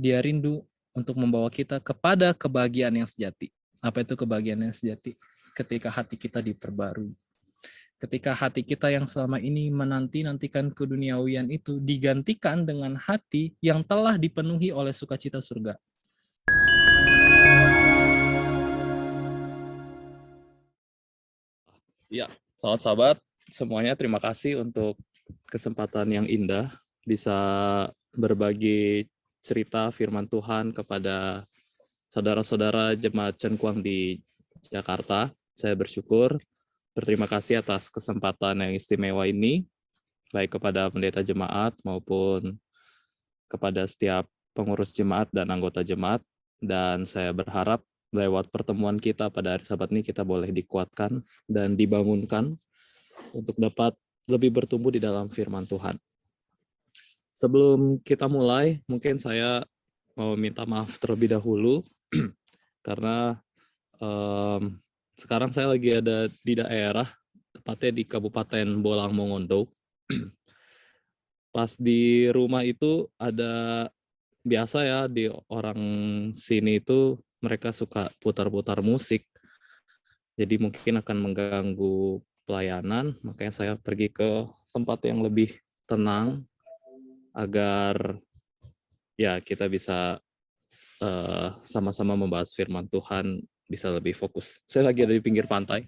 Dia rindu untuk membawa kita kepada kebahagiaan yang sejati. Apa itu kebahagiaan yang sejati? Ketika hati kita diperbarui. Ketika hati kita yang selama ini menanti-nantikan keduniawian itu digantikan dengan hati yang telah dipenuhi oleh sukacita surga. Ya, sahabat-sahabat, semuanya terima kasih untuk kesempatan yang indah bisa berbagi cerita firman Tuhan kepada saudara-saudara jemaat Chen Kuang di Jakarta. Saya berterima kasih atas kesempatan yang istimewa ini, baik kepada pendeta jemaat maupun kepada setiap pengurus jemaat dan anggota jemaat. Dan saya berharap lewat pertemuan kita pada hari Sabat ini kita boleh dikuatkan dan dibangunkan untuk dapat lebih bertumbuh di dalam firman Tuhan. Sebelum kita mulai, mungkin saya mau minta maaf terlebih dahulu karena sekarang saya lagi ada di daerah, tepatnya di Kabupaten Bolang Mongondo. Pas di rumah itu ada, biasa ya di orang sini itu mereka suka putar-putar musik. Jadi mungkin akan mengganggu pelayanan, makanya saya pergi ke tempat yang lebih tenang agar ya kita bisa sama-sama membahas firman Tuhan bisa lebih fokus. Saya lagi ada di pinggir pantai.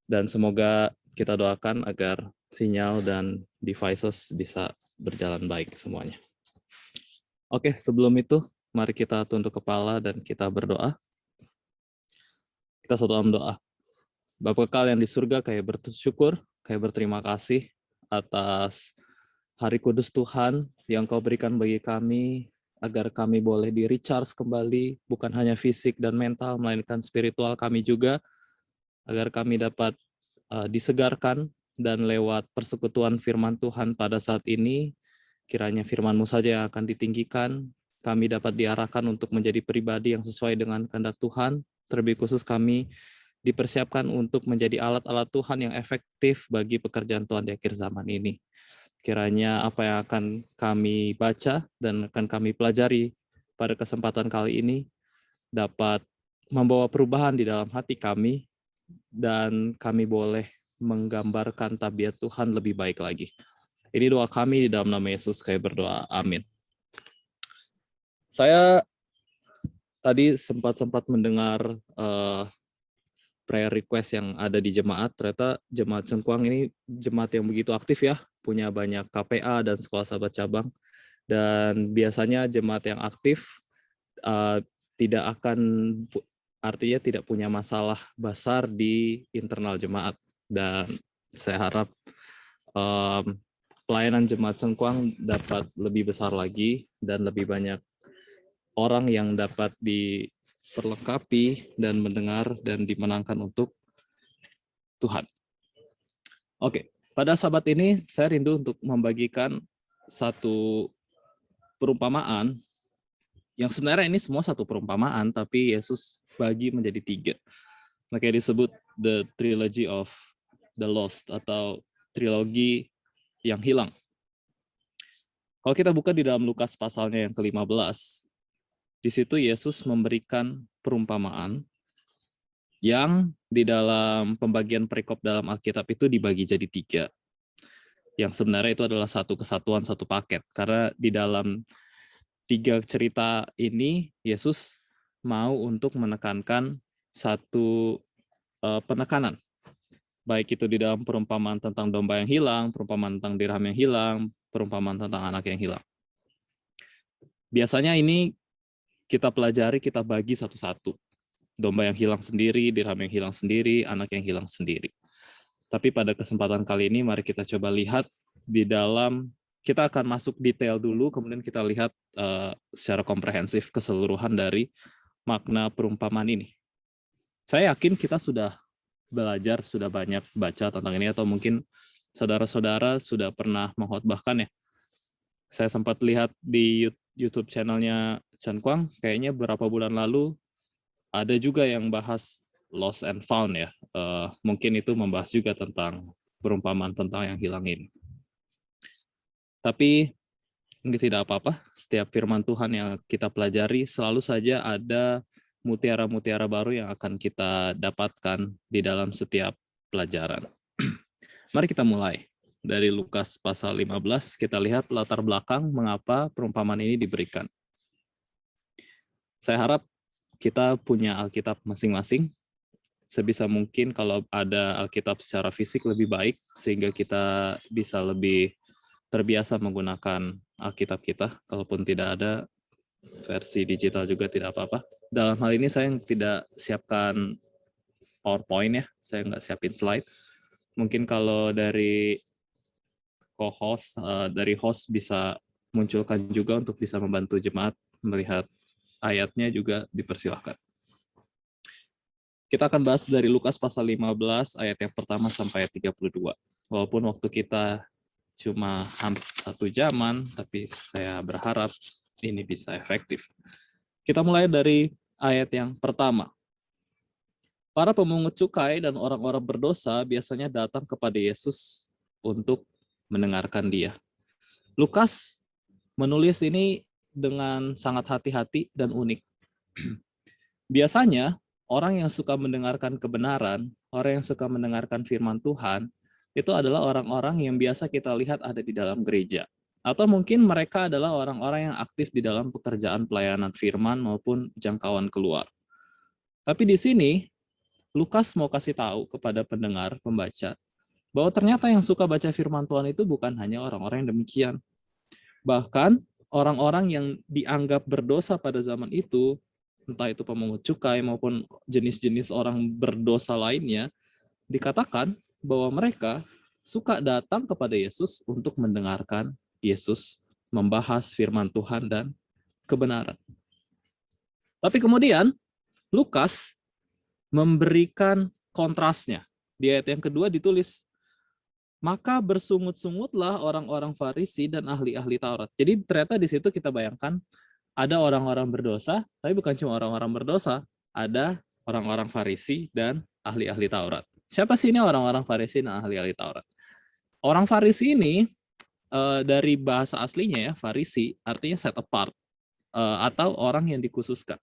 Dan semoga kita doakan agar sinyal dan devices bisa berjalan baik semuanya. Oke, sebelum itu mari kita tunduk kepala dan kita berdoa. Kita satu dalam doa. Bapa kekal yang di surga, kami bersyukur, kami berterima kasih atas hari kudus Tuhan yang Kau berikan bagi kami, agar kami boleh di-recharge kembali, bukan hanya fisik dan mental, melainkan spiritual kami juga, agar kami dapat disegarkan, dan lewat persekutuan firman Tuhan pada saat ini, kiranya firman-Mu saja yang akan ditinggikan, kami dapat diarahkan untuk menjadi pribadi yang sesuai dengan kehendak Tuhan, terlebih khusus kami dipersiapkan untuk menjadi alat-alat Tuhan yang efektif bagi pekerjaan Tuhan di akhir zaman ini. Kiranya apa yang akan kami baca dan akan kami pelajari pada kesempatan kali ini dapat membawa perubahan di dalam hati kami, dan kami boleh menggambarkan tabiat Tuhan lebih baik lagi. Ini doa kami di dalam nama Yesus, kami berdoa. Amin. Saya tadi sempat mendengar prayer request yang ada di jemaat. Ternyata jemaat Chen Kuang ini jemaat yang begitu aktif ya, punya banyak KPA dan sekolah sahabat cabang. Dan biasanya jemaat yang aktif tidak akan, artinya tidak punya masalah besar di internal jemaat. Dan saya harap pelayanan jemaat Chen Kuang dapat lebih besar lagi dan lebih banyak orang yang dapat diperlengkapi dan mendengar dan dimenangkan untuk Tuhan. Oke, pada sahabat ini saya rindu untuk membagikan satu perumpamaan yang sebenarnya ini semua satu perumpamaan, tapi Yesus bagi menjadi 3. Makanya disebut the trilogy of the lost atau trilogi yang hilang. Kalau kita buka di dalam Lukas pasalnya yang ke-15, di situ Yesus memberikan perumpamaan yang di dalam pembagian perikop dalam Alkitab itu dibagi jadi 3. Yang sebenarnya itu adalah satu kesatuan, satu paket. Karena di dalam 3 cerita ini, Yesus mau untuk menekankan satu penekanan. Baik itu di dalam perumpamaan tentang domba yang hilang, perumpamaan tentang dirham yang hilang, perumpamaan tentang anak yang hilang. Biasanya ini kita pelajari, kita bagi satu-satu. Domba yang hilang sendiri, dirham yang hilang sendiri, anak yang hilang sendiri. Tapi pada kesempatan kali ini, mari kita coba lihat di dalam, kita akan masuk detail dulu, kemudian kita lihat secara komprehensif keseluruhan dari makna perumpamaan ini. Saya yakin kita sudah belajar, sudah banyak baca tentang ini, atau mungkin saudara-saudara sudah pernah mengkhotbahkan ya. Saya sempat lihat di YouTube channelnya Chen Kuang, kayaknya beberapa bulan lalu ada juga yang bahas lost and found ya. Mungkin itu membahas juga tentang perumpamaan tentang yang hilang ini. Tapi Ini tidak apa-apa, setiap firman Tuhan yang kita pelajari selalu saja ada mutiara-mutiara baru yang akan kita dapatkan di dalam setiap pelajaran. Mari kita mulai. Dari Lukas pasal 15, kita lihat latar belakang mengapa perumpamaan ini diberikan. Saya harap kita punya Alkitab masing-masing. Sebisa mungkin kalau ada Alkitab secara fisik lebih baik, sehingga kita bisa lebih terbiasa menggunakan Alkitab kita. Kalaupun tidak ada, versi digital juga tidak apa-apa. Dalam hal ini saya tidak siapkan PowerPoint ya, saya nggak siapin slide. Mungkin kalau dari co-host, dari host bisa munculkan juga untuk bisa membantu jemaat melihat ayatnya juga dipersilahkan. Kita akan bahas dari Lukas pasal 15 ayat yang pertama sampai ayat 32. Walaupun waktu kita cuma hampir 1 jaman, tapi saya berharap ini bisa efektif. Kita mulai dari ayat yang pertama. Para pemungut cukai dan orang-orang berdosa biasanya datang kepada Yesus untuk mendengarkan dia. Lukas menulis ini dengan sangat hati-hati dan unik. Biasanya, orang yang suka mendengarkan kebenaran, orang yang suka mendengarkan firman Tuhan, itu adalah orang-orang yang biasa kita lihat ada di dalam gereja. Atau mungkin mereka adalah orang-orang yang aktif di dalam pekerjaan pelayanan firman maupun jangkauan keluar. Tapi di sini, Lukas mau kasih tahu kepada pendengar, pembaca, bahwa ternyata yang suka baca firman Tuhan itu bukan hanya orang-orang yang demikian. Bahkan orang-orang yang dianggap berdosa pada zaman itu, entah itu pemungut cukai maupun jenis-jenis orang berdosa lainnya, dikatakan bahwa mereka suka datang kepada Yesus untuk mendengarkan Yesus membahas firman Tuhan dan kebenaran. Tapi kemudian Lukas memberikan kontrasnya. Di ayat yang kedua ditulis, maka bersungut-sungutlah orang-orang Farisi dan ahli-ahli Taurat. Jadi ternyata di situ kita bayangkan ada orang-orang berdosa, tapi bukan cuma orang-orang berdosa, ada orang-orang Farisi dan ahli-ahli Taurat. Siapa sih ini orang-orang Farisi dan ahli-ahli Taurat? Orang Farisi ini dari bahasa aslinya ya, Farisi artinya set apart atau orang yang dikhususkan.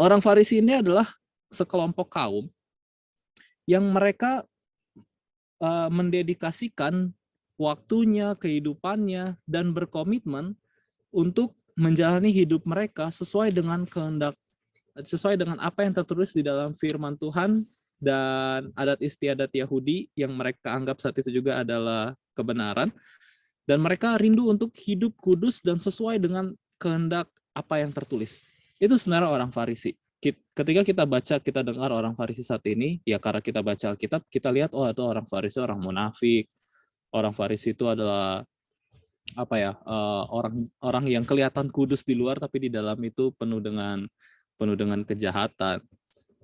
Orang Farisi ini adalah sekelompok kaum yang mereka mendedikasikan waktunya, kehidupannya, dan berkomitmen untuk menjalani hidup mereka sesuai dengan kehendak, sesuai dengan apa yang tertulis di dalam firman Tuhan dan adat istiadat Yahudi yang mereka anggap saat itu juga adalah kebenaran. Dan mereka rindu untuk hidup kudus dan sesuai dengan kehendak apa yang tertulis. Itu sebenarnya orang Farisi. Ketika kita baca, kita dengar orang Farisi saat ini, ya karena kita baca Alkitab, kita lihat, oh itu orang Farisi, orang munafik. Orang Farisi itu adalah apa ya, orang yang kelihatan kudus di luar, tapi di dalam itu penuh dengan kejahatan.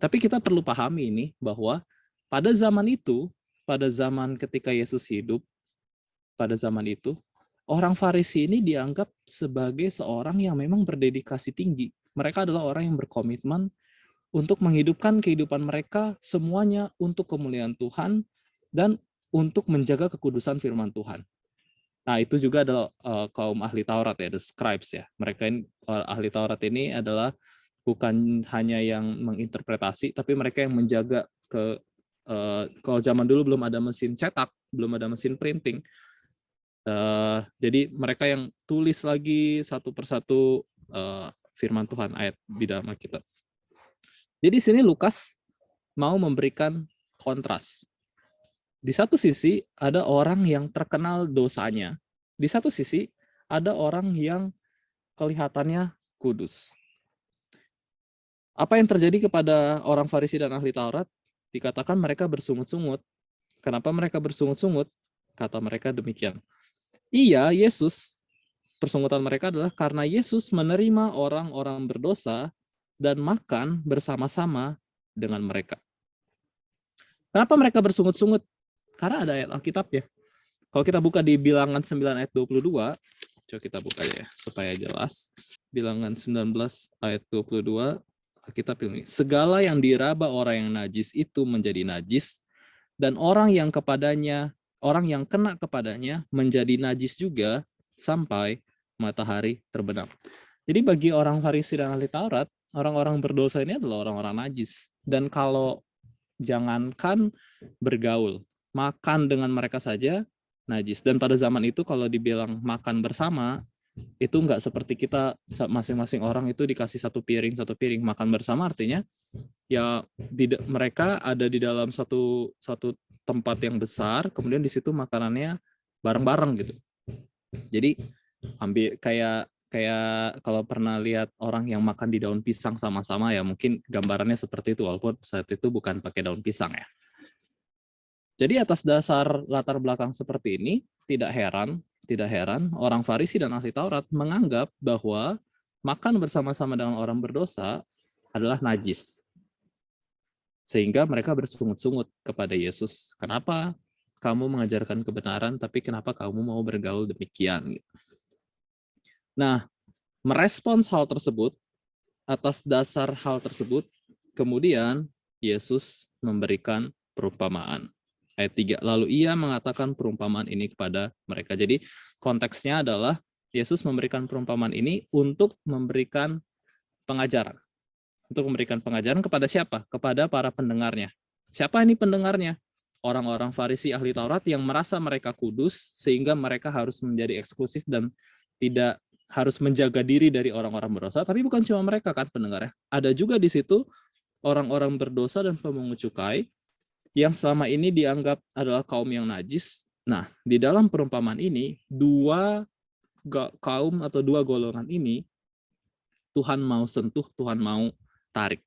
Tapi kita perlu pahami ini, bahwa pada zaman itu, pada zaman ketika Yesus hidup, pada zaman itu, orang Farisi ini dianggap sebagai seorang yang memang berdedikasi tinggi. Mereka adalah orang yang berkomitmen untuk menghidupkan kehidupan mereka semuanya untuk kemuliaan Tuhan dan untuk menjaga kekudusan firman Tuhan. Nah, itu juga adalah kaum ahli Taurat ya, the scribes ya. Mereka ini, ahli Taurat ini adalah bukan hanya yang menginterpretasi, tapi mereka yang menjaga kalau zaman dulu belum ada mesin cetak, belum ada mesin printing. Jadi mereka yang tulis lagi satu persatu firman Tuhan, ayat di dalam Alkitab. Jadi sini Lukas mau memberikan kontras. Di satu sisi ada orang yang terkenal dosanya, di satu sisi ada orang yang kelihatannya kudus. Apa yang terjadi kepada orang Farisi dan ahli Taurat? Dikatakan mereka bersungut-sungut. Kenapa mereka bersungut-sungut? Kata mereka demikian. Iya, Yesus, persungutan mereka adalah karena Yesus menerima orang-orang berdosa dan makan bersama-sama dengan mereka. Kenapa mereka bersungut-sungut? Karena ada ayat Alkitab ya. Kalau kita buka di Bilangan 9 ayat 22, coba kita buka ya supaya jelas. Bilangan 19 ayat 22, Alkitab ini. Segala yang diraba orang yang najis itu menjadi najis, dan orang yang kena kepadanya menjadi najis juga sampai matahari terbenam. Jadi bagi orang Farisi dan ahli Taurat, orang-orang berdosa ini adalah orang-orang najis. Dan kalau jangankan bergaul, makan dengan mereka saja najis. Dan pada zaman itu kalau dibilang makan bersama, itu nggak seperti kita masing-masing orang itu dikasih satu piring. Makan bersama artinya ya mereka ada di dalam satu tempat yang besar, kemudian di situ makanannya bareng-bareng gitu. Jadi ambil kayak kalau pernah lihat orang yang makan di daun pisang sama-sama ya, mungkin gambarannya seperti itu, walaupun saat itu bukan pakai daun pisang ya. Jadi atas dasar latar belakang seperti ini, tidak heran orang Farisi dan ahli Taurat menganggap bahwa makan bersama-sama dengan orang berdosa adalah najis. Sehingga mereka bersungut-sungut kepada Yesus. Kenapa kamu mengajarkan kebenaran, tapi kenapa kamu mau bergaul demikian? Nah, merespons hal tersebut, atas dasar hal tersebut, kemudian Yesus memberikan perumpamaan. Ayat 3, lalu ia mengatakan perumpamaan ini kepada mereka. Jadi konteksnya adalah Yesus memberikan perumpamaan ini untuk memberikan pengajaran. Untuk memberikan pengajaran kepada siapa? Kepada para pendengarnya. Siapa ini pendengarnya? Orang-orang Farisi ahli Taurat yang merasa mereka kudus, sehingga mereka harus menjadi eksklusif dan tidak harus menjaga diri dari orang-orang berdosa. Tapi bukan cuma mereka kan pendengarnya. Ada juga di situ orang-orang berdosa dan pemungut cukai yang selama ini dianggap adalah kaum yang najis. Nah, di dalam perumpamaan ini, dua kaum atau dua golongan ini Tuhan mau sentuh, Tuhan mau tarik.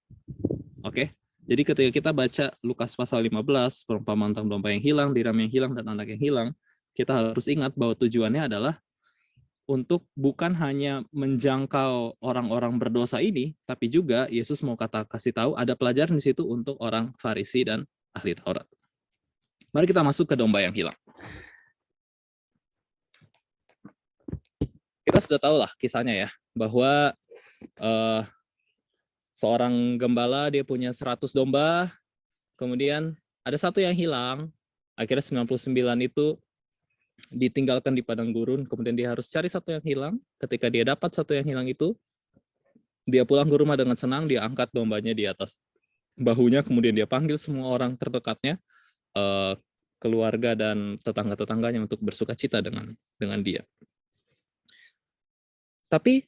Oke? Jadi ketika kita baca Lukas pasal 15, perumpamaan tentang domba yang hilang, tiram yang hilang, dan anak yang hilang, kita harus ingat bahwa tujuannya adalah untuk bukan hanya menjangkau orang-orang berdosa ini, tapi juga Yesus mau kasih tahu ada pelajaran di situ untuk orang Farisi dan ahli Taurat. Mari kita masuk ke domba yang hilang. Kita sudah tahu lah kisahnya ya, bahwa seorang gembala dia punya 100 domba, kemudian ada satu yang hilang, akhirnya 99 itu ditinggalkan di padang gurun, kemudian dia harus cari satu yang hilang. Ketika dia dapat satu yang hilang itu, dia pulang ke rumah dengan senang, dia angkat dombanya di atas bahunya, kemudian dia panggil semua orang terdekatnya, keluarga dan tetangga-tetangganya untuk bersuka cita dengan dia. Tapi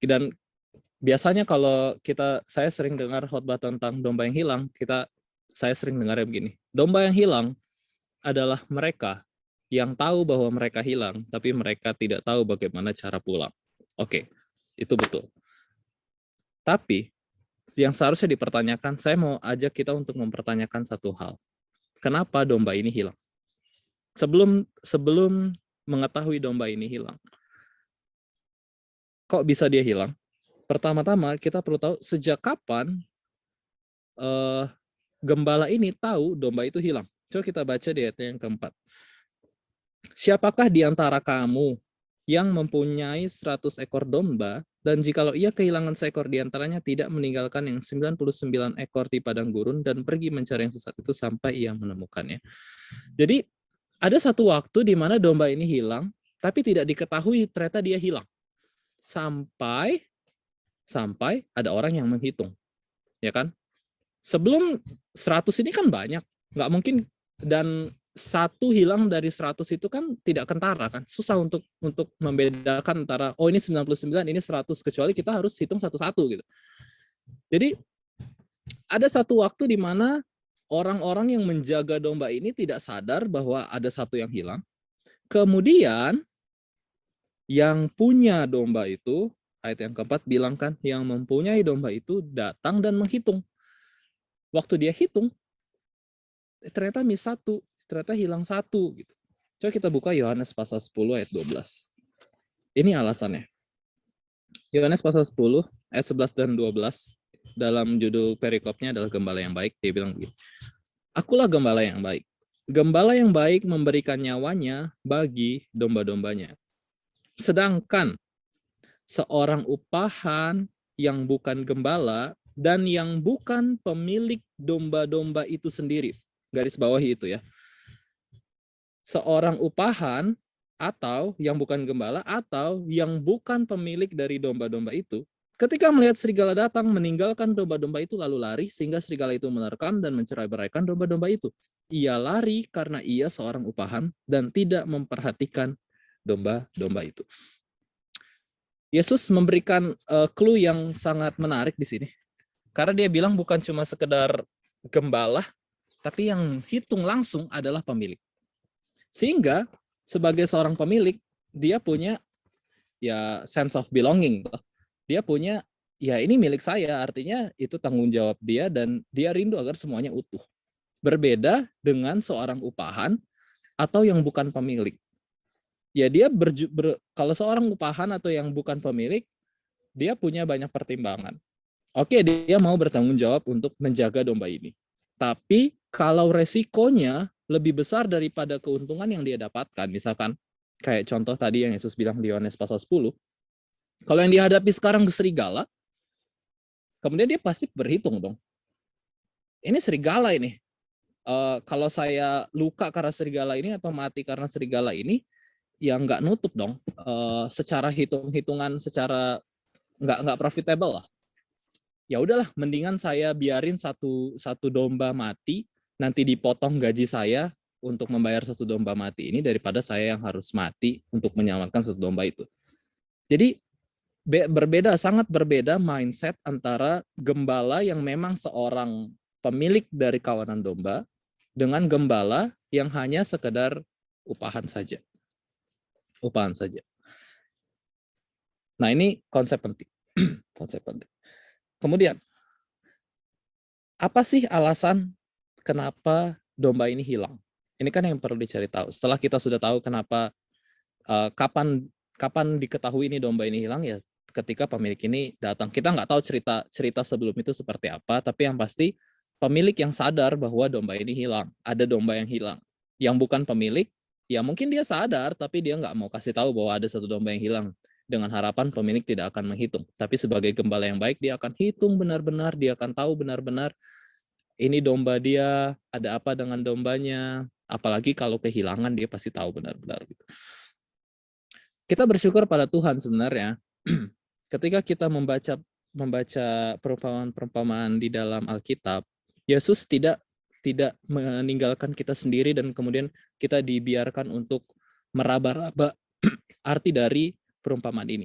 dan biasanya kalau saya sering dengar khotbah tentang domba yang hilang, saya sering dengar begini. Domba yang hilang adalah mereka yang tahu bahwa mereka hilang, tapi mereka tidak tahu bagaimana cara pulang. Oke, itu betul. Tapi yang seharusnya dipertanyakan, saya mau ajak kita untuk mempertanyakan satu hal. Kenapa domba ini hilang? Sebelum mengetahui domba ini hilang, kok bisa dia hilang? Pertama-tama kita perlu tahu sejak kapan gembala ini tahu domba itu hilang. Coba kita baca di ayat yang keempat. Siapakah di antara kamu yang mempunyai 100 ekor domba, dan jikalau ia kehilangan seekor di antaranya, tidak meninggalkan yang 99 ekor di padang gurun dan pergi mencari yang sesat itu sampai ia menemukannya. Jadi ada satu waktu di mana domba ini hilang, tapi tidak diketahui ternyata dia hilang. Sampai ada orang yang menghitung. Ya kan? Sebelum 100 ini kan banyak. Nggak mungkin, dan satu hilang dari 100 itu kan tidak kentara kan. Susah untuk membedakan antara oh ini 99, ini 100, kecuali kita harus hitung satu-satu gitu. Jadi ada satu waktu di mana orang-orang yang menjaga domba ini tidak sadar bahwa ada satu yang hilang. Kemudian yang punya domba itu, ayat yang keempat bilang kan, yang mempunyai domba itu datang dan menghitung. Waktu dia hitung, ternyata miss satu, ternyata hilang satu. Gitu. Coba kita buka Yohanes pasal 10 ayat 12. Ini alasannya. Yohanes pasal 10 ayat 11 dan 12, dalam judul perikopnya adalah gembala yang baik. Dia bilang begini, akulah gembala yang baik. Gembala yang baik memberikan nyawanya bagi domba-dombanya. Sedangkan seorang upahan yang bukan gembala dan yang bukan pemilik domba-domba itu sendiri. Garis bawahi itu ya. Seorang upahan atau yang bukan gembala, atau yang bukan pemilik dari domba-domba itu, ketika melihat serigala datang, meninggalkan domba-domba itu lalu lari, sehingga serigala itu menerkam dan mencerai-beraikan domba-domba itu. Ia lari karena ia seorang upahan dan tidak memperhatikan domba-domba itu. Yesus memberikan clue yang sangat menarik di sini. Karena dia bilang bukan cuma sekedar gembala, tapi yang hitung langsung adalah pemilik. Sehingga sebagai seorang pemilik, dia punya ya sense of belonging. Dia punya, ya ini milik saya, artinya itu tanggung jawab dia dan dia rindu agar semuanya utuh. Berbeda dengan seorang upahan atau yang bukan pemilik. Ya dia kalau seorang upahan atau yang bukan pemilik, dia punya banyak pertimbangan. Oke, dia mau bertanggung jawab untuk menjaga domba ini. Tapi kalau resikonya lebih besar daripada keuntungan yang dia dapatkan, misalkan kayak contoh tadi yang Yesus bilang di Yohanes pasal 10, kalau yang dihadapi sekarang serigala, kemudian dia pasti berhitung dong. Ini serigala ini. Kalau saya luka karena serigala ini atau mati karena serigala ini, ya nggak nutup dong. Secara hitung-hitungan, secara nggak profitable lah. Ya udahlah, mendingan saya biarin satu domba mati, nanti dipotong gaji saya untuk membayar satu domba mati ini daripada saya yang harus mati untuk menyelamatkan satu domba itu. Jadi sangat berbeda mindset antara gembala yang memang seorang pemilik dari kawanan domba dengan gembala yang hanya sekedar upahan saja. Upahan saja. Nah, ini konsep penting. Konsep penting. Kemudian, apa sih alasan kenapa domba ini hilang? Ini kan yang perlu dicari tahu. Setelah kita sudah tahu kenapa, kapan diketahui ini domba ini hilang, ya ketika pemilik ini datang. Kita nggak tahu cerita sebelum itu seperti apa, tapi yang pasti pemilik yang sadar bahwa domba ini hilang. Ada domba yang hilang. Yang bukan pemilik, ya mungkin dia sadar, tapi dia nggak mau kasih tahu bahwa ada satu domba yang hilang. Dengan harapan pemilik tidak akan menghitung. Tapi sebagai gembala yang baik, dia akan hitung benar-benar, dia akan tahu benar-benar ini domba dia, ada apa dengan dombanya. Apalagi kalau kehilangan, dia pasti tahu benar-benar. Kita bersyukur pada Tuhan sebenarnya. Ketika kita membaca perumpamaan-perumpamaan di dalam Alkitab, Yesus tidak meninggalkan kita sendiri dan kemudian kita dibiarkan untuk meraba-raba arti dari perumpamaan ini.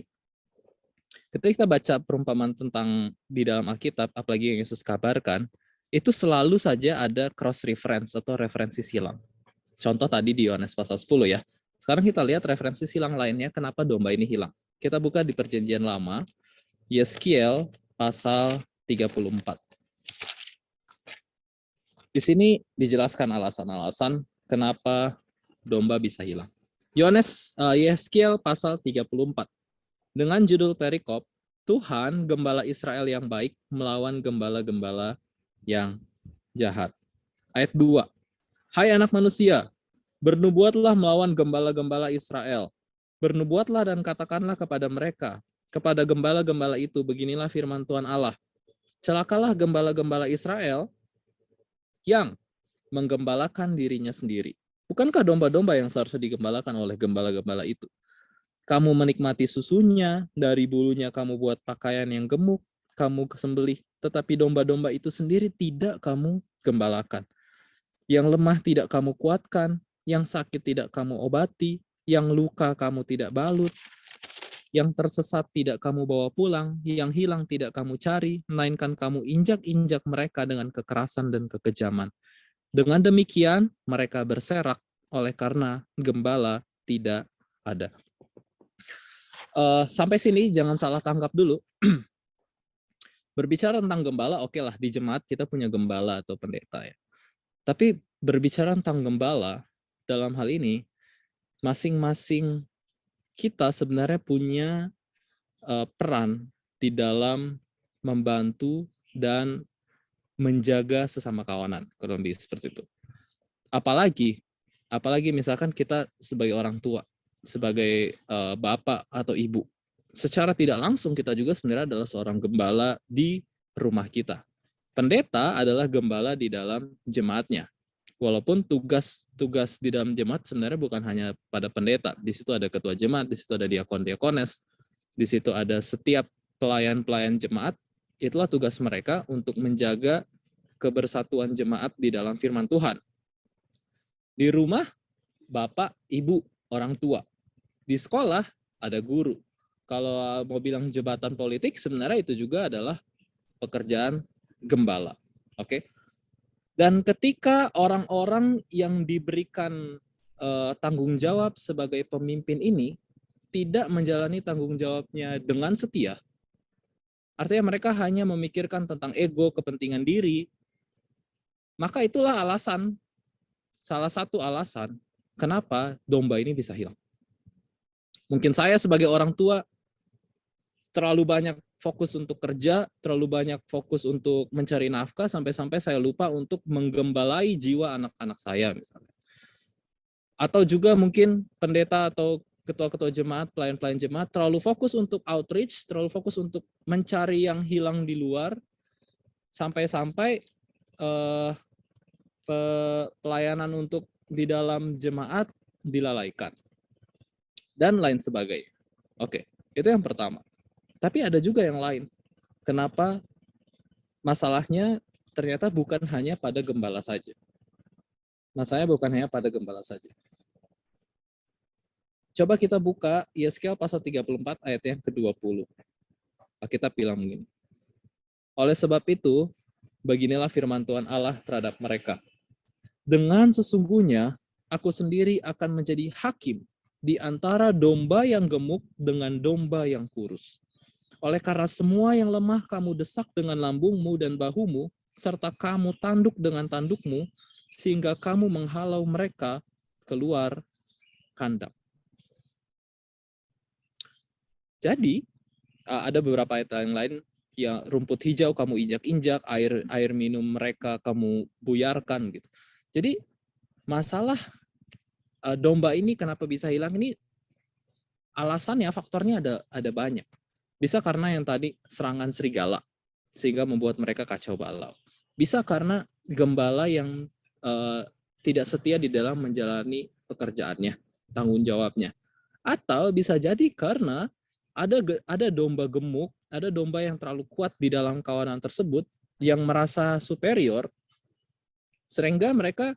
Ketika kita baca perumpamaan tentang di dalam Alkitab, apalagi yang Yesus kabarkan, itu selalu saja ada cross reference atau referensi silang. Contoh tadi di Yohanes pasal 10 ya. Sekarang kita lihat referensi silang lainnya kenapa domba ini hilang. Kita buka di Perjanjian Lama, Yeskiel pasal 34. Di sini dijelaskan alasan-alasan kenapa domba bisa hilang. Yeskiel pasal 34. Dengan judul perikop, Tuhan gembala Israel yang baik melawan gembala-gembala yang jahat. Ayat 2. Hai anak manusia, bernubuatlah melawan gembala-gembala Israel. Bernubuatlah dan katakanlah kepada mereka, kepada gembala-gembala itu, beginilah firman Tuhan Allah. Celakalah gembala-gembala Israel yang menggembalakan dirinya sendiri. Bukankah domba-domba yang seharusnya digembalakan oleh gembala-gembala itu? Kamu menikmati susunya, dari bulunya kamu buat pakaian yang gemuk, kamu sembelih, tetapi domba-domba itu sendiri tidak kamu gembalakan. Yang lemah tidak kamu kuatkan, yang sakit tidak kamu obati, yang luka kamu tidak balut, yang tersesat tidak kamu bawa pulang, yang hilang tidak kamu cari, melainkan kamu injak-injak mereka dengan kekerasan dan kekejaman. Dengan demikian, mereka berserak oleh karena gembala tidak ada. Sampai sini jangan salah tangkap dulu. Berbicara tentang gembala, oke lah, di jemaat kita punya gembala atau pendeta ya. Tapi berbicara tentang gembala, dalam hal ini, masing-masing kita sebenarnya punya peran di dalam membantu dan menjaga sesama kawanan, kurang lebih seperti itu. Apalagi misalkan kita sebagai orang tua, sebagai bapak atau ibu, secara tidak langsung kita juga sebenarnya adalah seorang gembala di rumah kita. Pendeta adalah gembala di dalam jemaatnya. Walaupun tugas di dalam jemaat sebenarnya bukan hanya pada pendeta. Di situ ada ketua jemaat, di situ ada diakon-diakones, di situ ada setiap pelayan-pelayan jemaat. Itulah tugas mereka untuk menjaga kebersatuan jemaat di dalam firman Tuhan. Di rumah, bapak, ibu, orang tua. Di sekolah, ada guru. Kalau mau bilang jabatan politik, sebenarnya itu juga adalah pekerjaan gembala. Oke? Dan ketika orang-orang yang diberikan tanggung jawab sebagai pemimpin ini tidak menjalani tanggung jawabnya dengan setia, artinya mereka hanya memikirkan tentang ego, kepentingan diri, maka itulah alasan, salah satu alasan kenapa domba ini bisa hilang. Mungkin saya sebagai orang tua terlalu banyak fokus untuk kerja, terlalu banyak fokus untuk mencari nafkah, sampai-sampai saya lupa untuk menggembalai jiwa anak-anak saya misalnya. Atau juga mungkin pendeta atau ketua-ketua jemaat, pelayan-pelayan jemaat terlalu fokus untuk outreach, terlalu fokus untuk mencari yang hilang di luar, sampai-sampai pelayanan untuk di dalam jemaat dilalaikan. Dan lain sebagainya. Oke, itu yang pertama. Tapi ada juga yang lain. Kenapa masalahnya ternyata bukan hanya pada gembala saja. Masalahnya bukan hanya pada gembala saja. Coba kita buka Yeskiel pasal 34 ayat yang ke-20. Kita bilang begini. Oleh sebab itu, beginilah firman Tuhan Allah terhadap mereka. Dengan sesungguhnya, aku sendiri akan menjadi hakim di antara domba yang gemuk dengan domba yang kurus. Oleh karena semua yang lemah kamu desak dengan lambungmu dan bahumu, serta kamu tanduk dengan tandukmu, sehingga kamu menghalau mereka keluar kandang. Jadi, ada beberapa ayat yang lain, ya rumput hijau kamu injak-injak, air minum mereka kamu buyarkan gitu. Jadi, masalah domba ini kenapa bisa hilang ini alasannya, faktornya ada banyak. Bisa karena yang tadi serangan serigala, sehingga membuat mereka kacau balau. Bisa karena gembala yang tidak setia di dalam menjalani pekerjaannya, tanggung jawabnya. Atau bisa jadi karena ada domba gemuk, ada domba yang terlalu kuat di dalam kawanan tersebut, yang merasa superior, sehingga mereka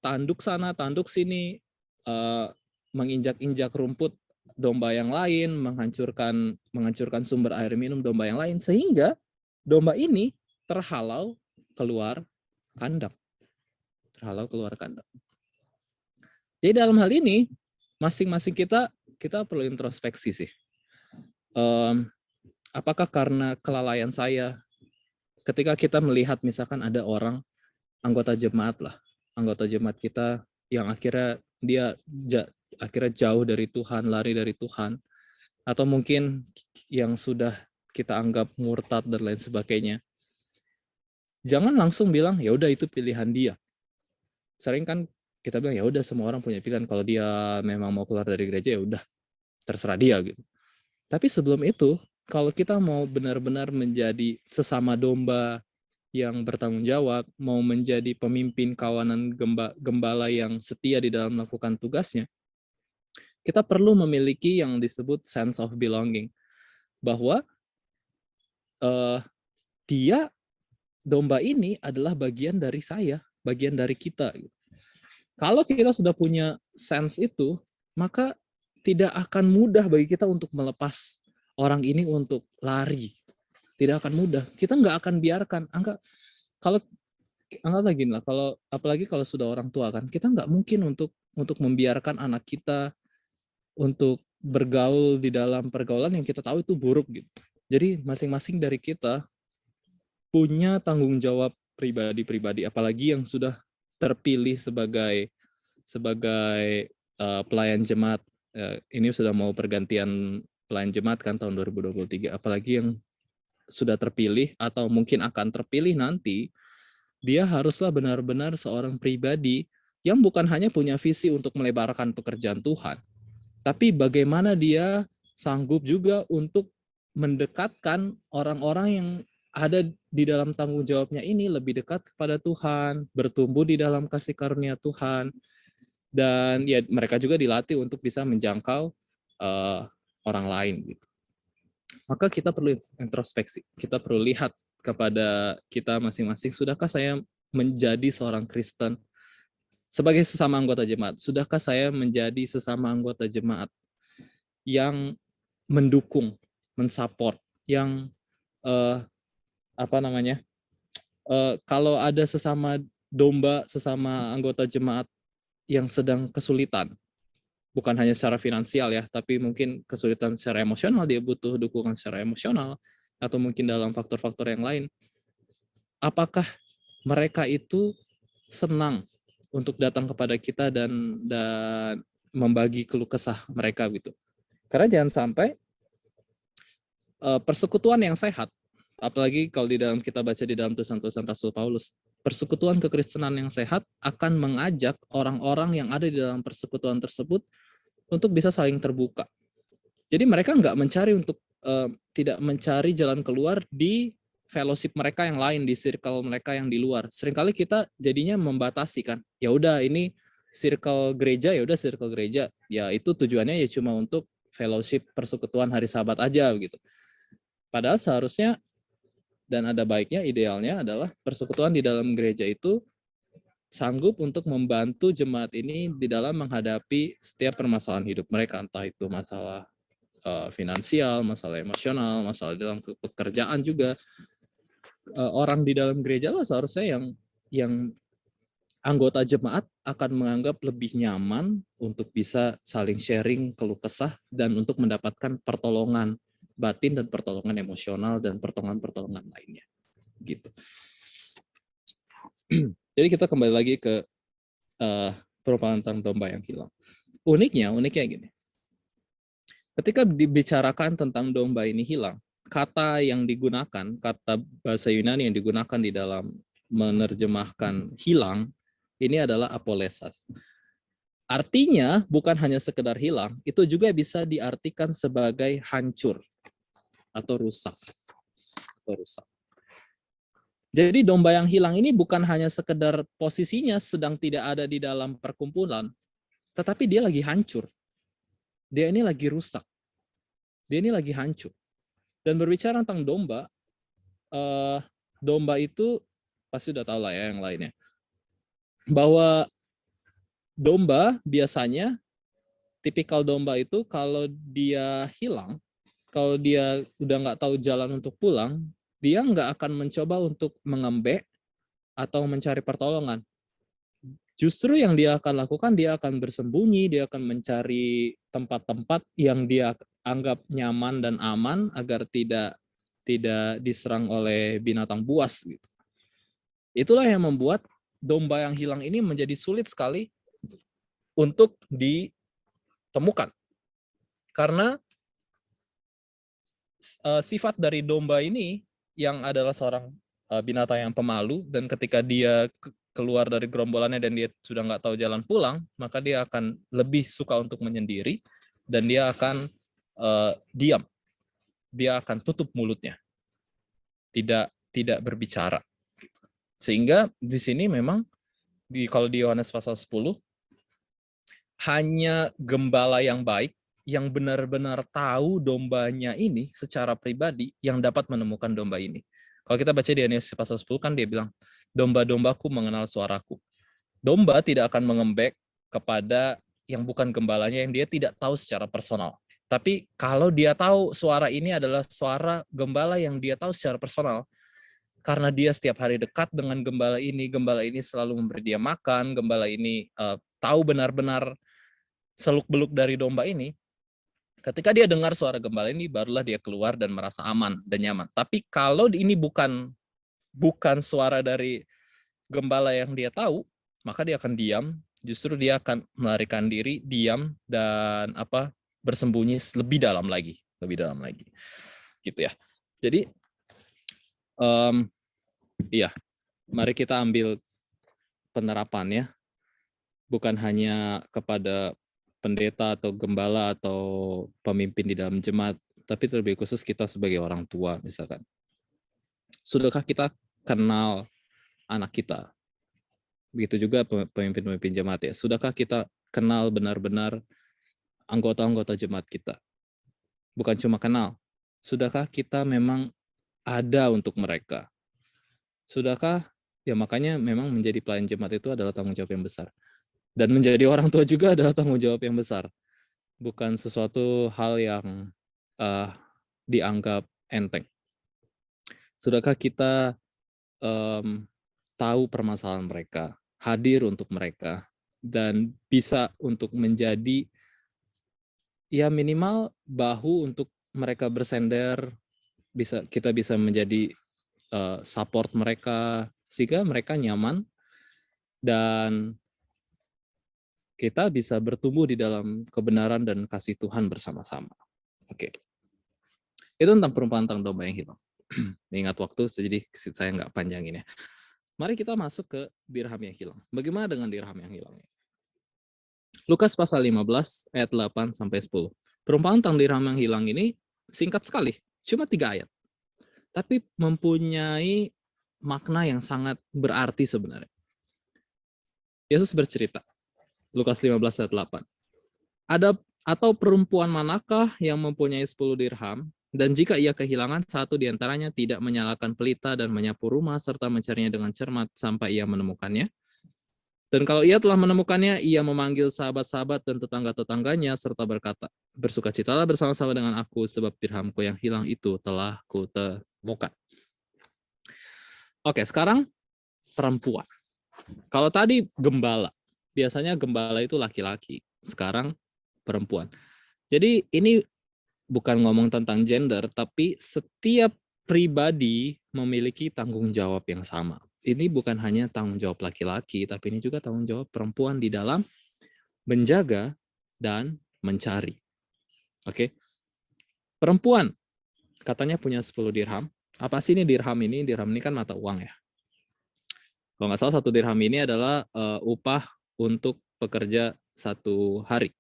tanduk sana, tanduk sini, menginjak-injak rumput domba yang lain, menghancurkan sumber air minum domba yang lain, sehingga domba ini terhalau keluar kandang. Jadi dalam hal ini, masing-masing kita perlu introspeksi sih. Apakah karena kelalaian saya, ketika kita melihat misalkan ada orang, anggota jemaat kita yang akhirnya dia akhirnya jauh dari Tuhan, lari dari Tuhan, atau mungkin yang sudah kita anggap murtad dan lain sebagainya. Jangan langsung bilang ya udah itu pilihan dia. Sering kan kita bilang ya udah semua orang punya pilihan, kalau dia memang mau keluar dari gereja ya udah terserah dia gitu. Tapi sebelum itu, kalau kita mau benar-benar menjadi sesama domba yang bertanggung jawab, mau menjadi pemimpin kawanan gembala yang setia di dalam melakukan tugasnya, kita perlu memiliki yang disebut sense of belonging. Bahwa domba ini adalah bagian dari saya, bagian dari kita. Kalau kita sudah punya sense itu, maka tidak akan mudah bagi kita untuk melepas orang ini untuk lari. Tidak akan mudah. Kita nggak akan biarkan. Anggap lagi lah, apalagi kalau sudah orang tua kan, kita nggak mungkin untuk membiarkan anak kita untuk bergaul di dalam pergaulan yang kita tahu itu buruk gitu. Jadi masing-masing dari kita punya tanggung jawab pribadi-pribadi, apalagi yang sudah terpilih sebagai pelayan jemaat. Ini sudah mau pergantian pelayan jemaat kan tahun 2023, apalagi yang sudah terpilih atau mungkin akan terpilih nanti, dia haruslah benar-benar seorang pribadi yang bukan hanya punya visi untuk melebarkan pekerjaan Tuhan, tapi bagaimana dia sanggup juga untuk mendekatkan orang-orang yang ada di dalam tanggung jawabnya ini lebih dekat kepada Tuhan, bertumbuh di dalam kasih karunia Tuhan, dan ya mereka juga dilatih untuk bisa menjangkau orang lain gitu. Maka kita perlu introspeksi, kita perlu lihat kepada kita masing-masing, sudahkah saya menjadi seorang Kristen sebagai sesama anggota jemaat? Sudahkah saya menjadi sesama anggota jemaat yang mendukung, mensupport, yang kalau ada sesama domba, sesama anggota jemaat yang sedang kesulitan, bukan hanya secara finansial ya, tapi mungkin kesulitan secara emosional, dia butuh dukungan secara emosional, atau mungkin dalam faktor-faktor yang lain, apakah mereka itu senang untuk datang kepada kita dan membagi keluh kesah mereka gitu. Karena jangan sampai persekutuan yang sehat, apalagi kalau di dalam kita baca di dalam tulisan-tulisan Rasul Paulus, persekutuan kekristenan yang sehat akan mengajak orang-orang yang ada di dalam persekutuan tersebut untuk bisa saling terbuka. Jadi mereka nggak mencari untuk tidak mencari jalan keluar di fellowship mereka yang lain, di circle mereka yang di luar. Seringkali kita jadinya membatasi kan. Ya udah ini circle gereja, ya udah circle gereja. Ya itu tujuannya ya cuma untuk fellowship persekutuan hari Sabat aja gitu. Padahal seharusnya dan ada baiknya, idealnya adalah persekutuan di dalam gereja itu sanggup untuk membantu jemaat ini di dalam menghadapi setiap permasalahan hidup mereka, entah itu masalah finansial, masalah emosional, masalah dalam pekerjaan juga. Orang di dalam gereja lah seharusnya yang anggota jemaat akan menganggap lebih nyaman untuk bisa saling sharing keluh kesah dan untuk mendapatkan pertolongan batin dan pertolongan emosional dan pertolongan-pertolongan lainnya. Gitu. Jadi kita kembali lagi ke perumpamaan tentang domba yang hilang. Uniknya gini. Ketika dibicarakan tentang domba ini hilang, kata yang digunakan, kata bahasa Yunani yang digunakan di dalam menerjemahkan hilang, ini adalah apolesas. Artinya bukan hanya sekedar hilang, itu juga bisa diartikan sebagai hancur atau rusak. Jadi domba yang hilang ini bukan hanya sekedar posisinya sedang tidak ada di dalam perkumpulan, tetapi dia lagi hancur. Dia ini lagi rusak. Dia ini lagi hancur. Dan berbicara tentang domba, domba itu pasti udah tahu lah ya yang lainnya. Bahwa domba biasanya, tipikal domba itu kalau dia hilang, kalau dia udah nggak tahu jalan untuk pulang, dia nggak akan mencoba untuk mengembek atau mencari pertolongan. Justru yang dia akan lakukan, dia akan bersembunyi, dia akan mencari tempat-tempat yang dia anggap nyaman dan aman agar tidak diserang oleh binatang buas gitu. Itulah yang membuat domba yang hilang ini menjadi sulit sekali untuk ditemukan. Karena sifat dari domba ini yang adalah seorang binatang yang pemalu, dan ketika dia keluar dari gerombolannya dan dia sudah nggak tahu jalan pulang, maka dia akan lebih suka untuk menyendiri dan dia akan diam. Dia akan tutup mulutnya. Tidak berbicara. Sehingga di sini memang kalau di Yohanes pasal 10 hanya gembala yang baik yang benar-benar tahu dombanya ini secara pribadi yang dapat menemukan domba ini. Kalau kita baca di Yohanes pasal 10 kan dia bilang, domba-dombaku mengenal suaraku. Domba tidak akan mengembek kepada yang bukan gembalanya yang dia tidak tahu secara personal. Tapi kalau dia tahu suara ini adalah suara gembala yang dia tahu secara personal, karena dia setiap hari dekat dengan gembala ini selalu memberi dia makan, gembala ini tahu benar-benar seluk-beluk dari domba ini, ketika dia dengar suara gembala ini, barulah dia keluar dan merasa aman dan nyaman. Tapi kalau ini bukan suara dari gembala yang dia tahu, maka dia akan diam, justru dia akan melarikan diri, diam, dan bersembunyi lebih dalam lagi. Gitu ya. Jadi, iya, mari kita ambil penerapannya, bukan hanya kepada pendeta atau gembala atau pemimpin di dalam jemaat, tapi terlebih khusus kita sebagai orang tua misalkan. Sudahkah kita kenal anak kita? Begitu juga pemimpin-pemimpin jemaat ya. Sudahkah kita kenal benar-benar anggota-anggota jemaat kita? Bukan cuma kenal. Sudahkah kita memang ada untuk mereka? Sudahkah? Ya makanya memang menjadi pelayan jemaat itu adalah tanggung jawab yang besar. Dan menjadi orang tua juga adalah tanggung jawab yang besar. Bukan sesuatu hal yang dianggap enteng. Sudahkah kita tahu permasalahan mereka, hadir untuk mereka, dan bisa untuk menjadi ya minimal bahu untuk mereka bersender, kita bisa menjadi support mereka sehingga mereka nyaman dan kita bisa bertumbuh di dalam kebenaran dan kasih Tuhan bersama-sama. Oke. Itu tentang perumpamaan tentang domba yang hilang. Mengingat waktu, jadi saya nggak panjangin ya. Mari kita masuk ke dirham yang hilang. Bagaimana dengan dirham yang hilang? Lukas pasal 15 ayat 8 sampai 10. Perumpamaan tentang dirham yang hilang ini singkat sekali, cuma 3 ayat. Tapi mempunyai makna yang sangat berarti sebenarnya. Yesus bercerita, Lukas 15 ayat 8. Atau perempuan manakah yang mempunyai 10 dirham, dan jika ia kehilangan satu di antaranya, tidak menyalakan pelita dan menyapu rumah, serta mencarinya dengan cermat sampai ia menemukannya? Dan kalau ia telah menemukannya, ia memanggil sahabat-sahabat dan tetangga-tetangganya, serta berkata, bersukacitalah bersama-sama dengan aku, sebab dirhamku yang hilang itu telah kutemukan. Oke, sekarang perempuan. Kalau tadi gembala, biasanya gembala itu laki-laki. Sekarang perempuan. Jadi ini bukan ngomong tentang gender, tapi setiap pribadi memiliki tanggung jawab yang sama. Ini bukan hanya tanggung jawab laki-laki, tapi ini juga tanggung jawab perempuan di dalam menjaga dan mencari. Oke. Perempuan katanya punya 10 dirham. Apa sih ini dirham ini? Dirham ini kan mata uang ya. Kalau nggak salah 1 dirham ini adalah upah untuk pekerja 1 hari.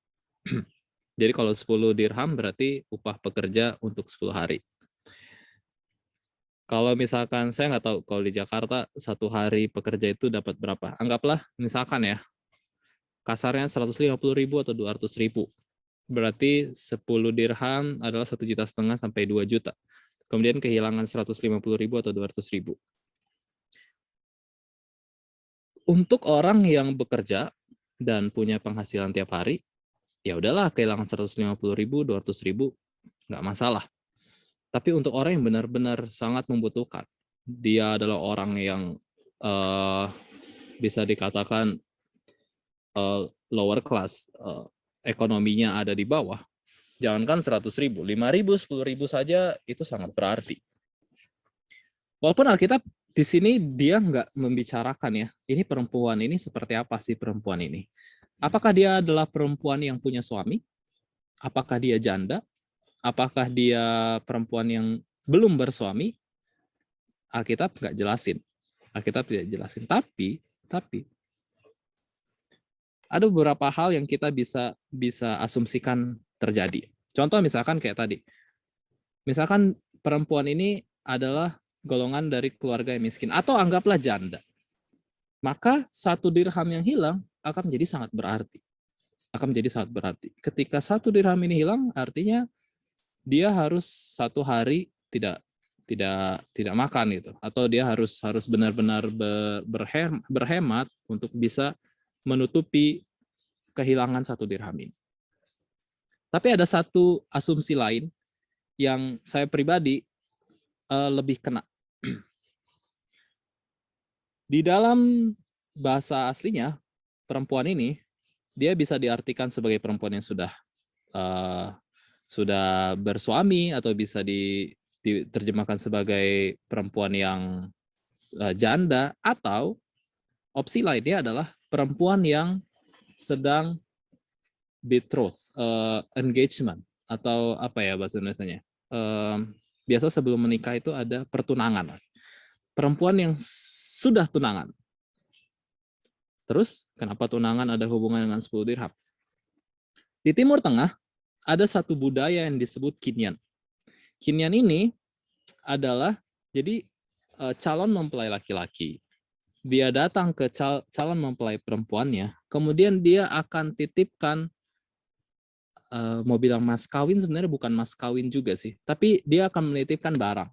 Jadi kalau 10 dirham berarti upah pekerja untuk 10 hari. Kalau misalkan, saya nggak tahu kalau di Jakarta 1 hari pekerja itu dapat berapa. Anggaplah misalkan ya, kasarnya 150.000 atau 200.000. Berarti 10 dirham adalah 1,5 juta sampai 2 juta. Kemudian kehilangan 150.000 atau 200.000. Untuk orang yang bekerja dan punya penghasilan tiap hari, ya udahlah kehilangan 150.000, 200.000 nggak masalah. Tapi untuk orang yang benar-benar sangat membutuhkan, dia adalah orang yang bisa dikatakan lower class, ekonominya ada di bawah, jangankan 100.000, 5.000, 10.000 saja itu sangat berarti. Walaupun Alkitab di sini dia nggak membicarakan ya, ini perempuan ini seperti apa sih perempuan ini? Apakah dia adalah perempuan yang punya suami? Apakah dia janda? Apakah dia perempuan yang belum bersuami? Alkitab nggak jelasin. Alkitab tidak jelasin. Tapi ada beberapa hal yang kita bisa asumsikan terjadi. Contoh misalkan kayak tadi. Misalkan perempuan ini adalah golongan dari keluarga yang miskin, atau anggaplah janda. Maka 1 dirham yang hilang akan menjadi sangat berarti. Ketika 1 dirham ini hilang, artinya dia harus 1 hari tidak makan gitu, atau dia harus benar-benar berhemat untuk bisa menutupi kehilangan 1 dirham ini. Tapi ada satu asumsi lain yang saya pribadi lebih kena. Di dalam bahasa aslinya, perempuan ini dia bisa diartikan sebagai perempuan yang sudah bersuami, atau bisa diterjemahkan sebagai perempuan yang janda, atau opsi lainnya adalah perempuan yang sedang betrothed, engagement, atau apa ya bahasa Indonesianya. Biasa sebelum menikah itu ada pertunangan. Perempuan yang sudah tunangan. Terus, kenapa tunangan ada hubungan dengan 10 dirham? Di Timur Tengah, ada satu budaya yang disebut kinyan. Kinyan ini adalah, jadi calon mempelai laki-laki. Dia datang ke calon mempelai perempuannya, kemudian dia akan titipkan, mau bilang mas kawin, sebenarnya bukan mas kawin juga sih, tapi dia akan menitipkan barang.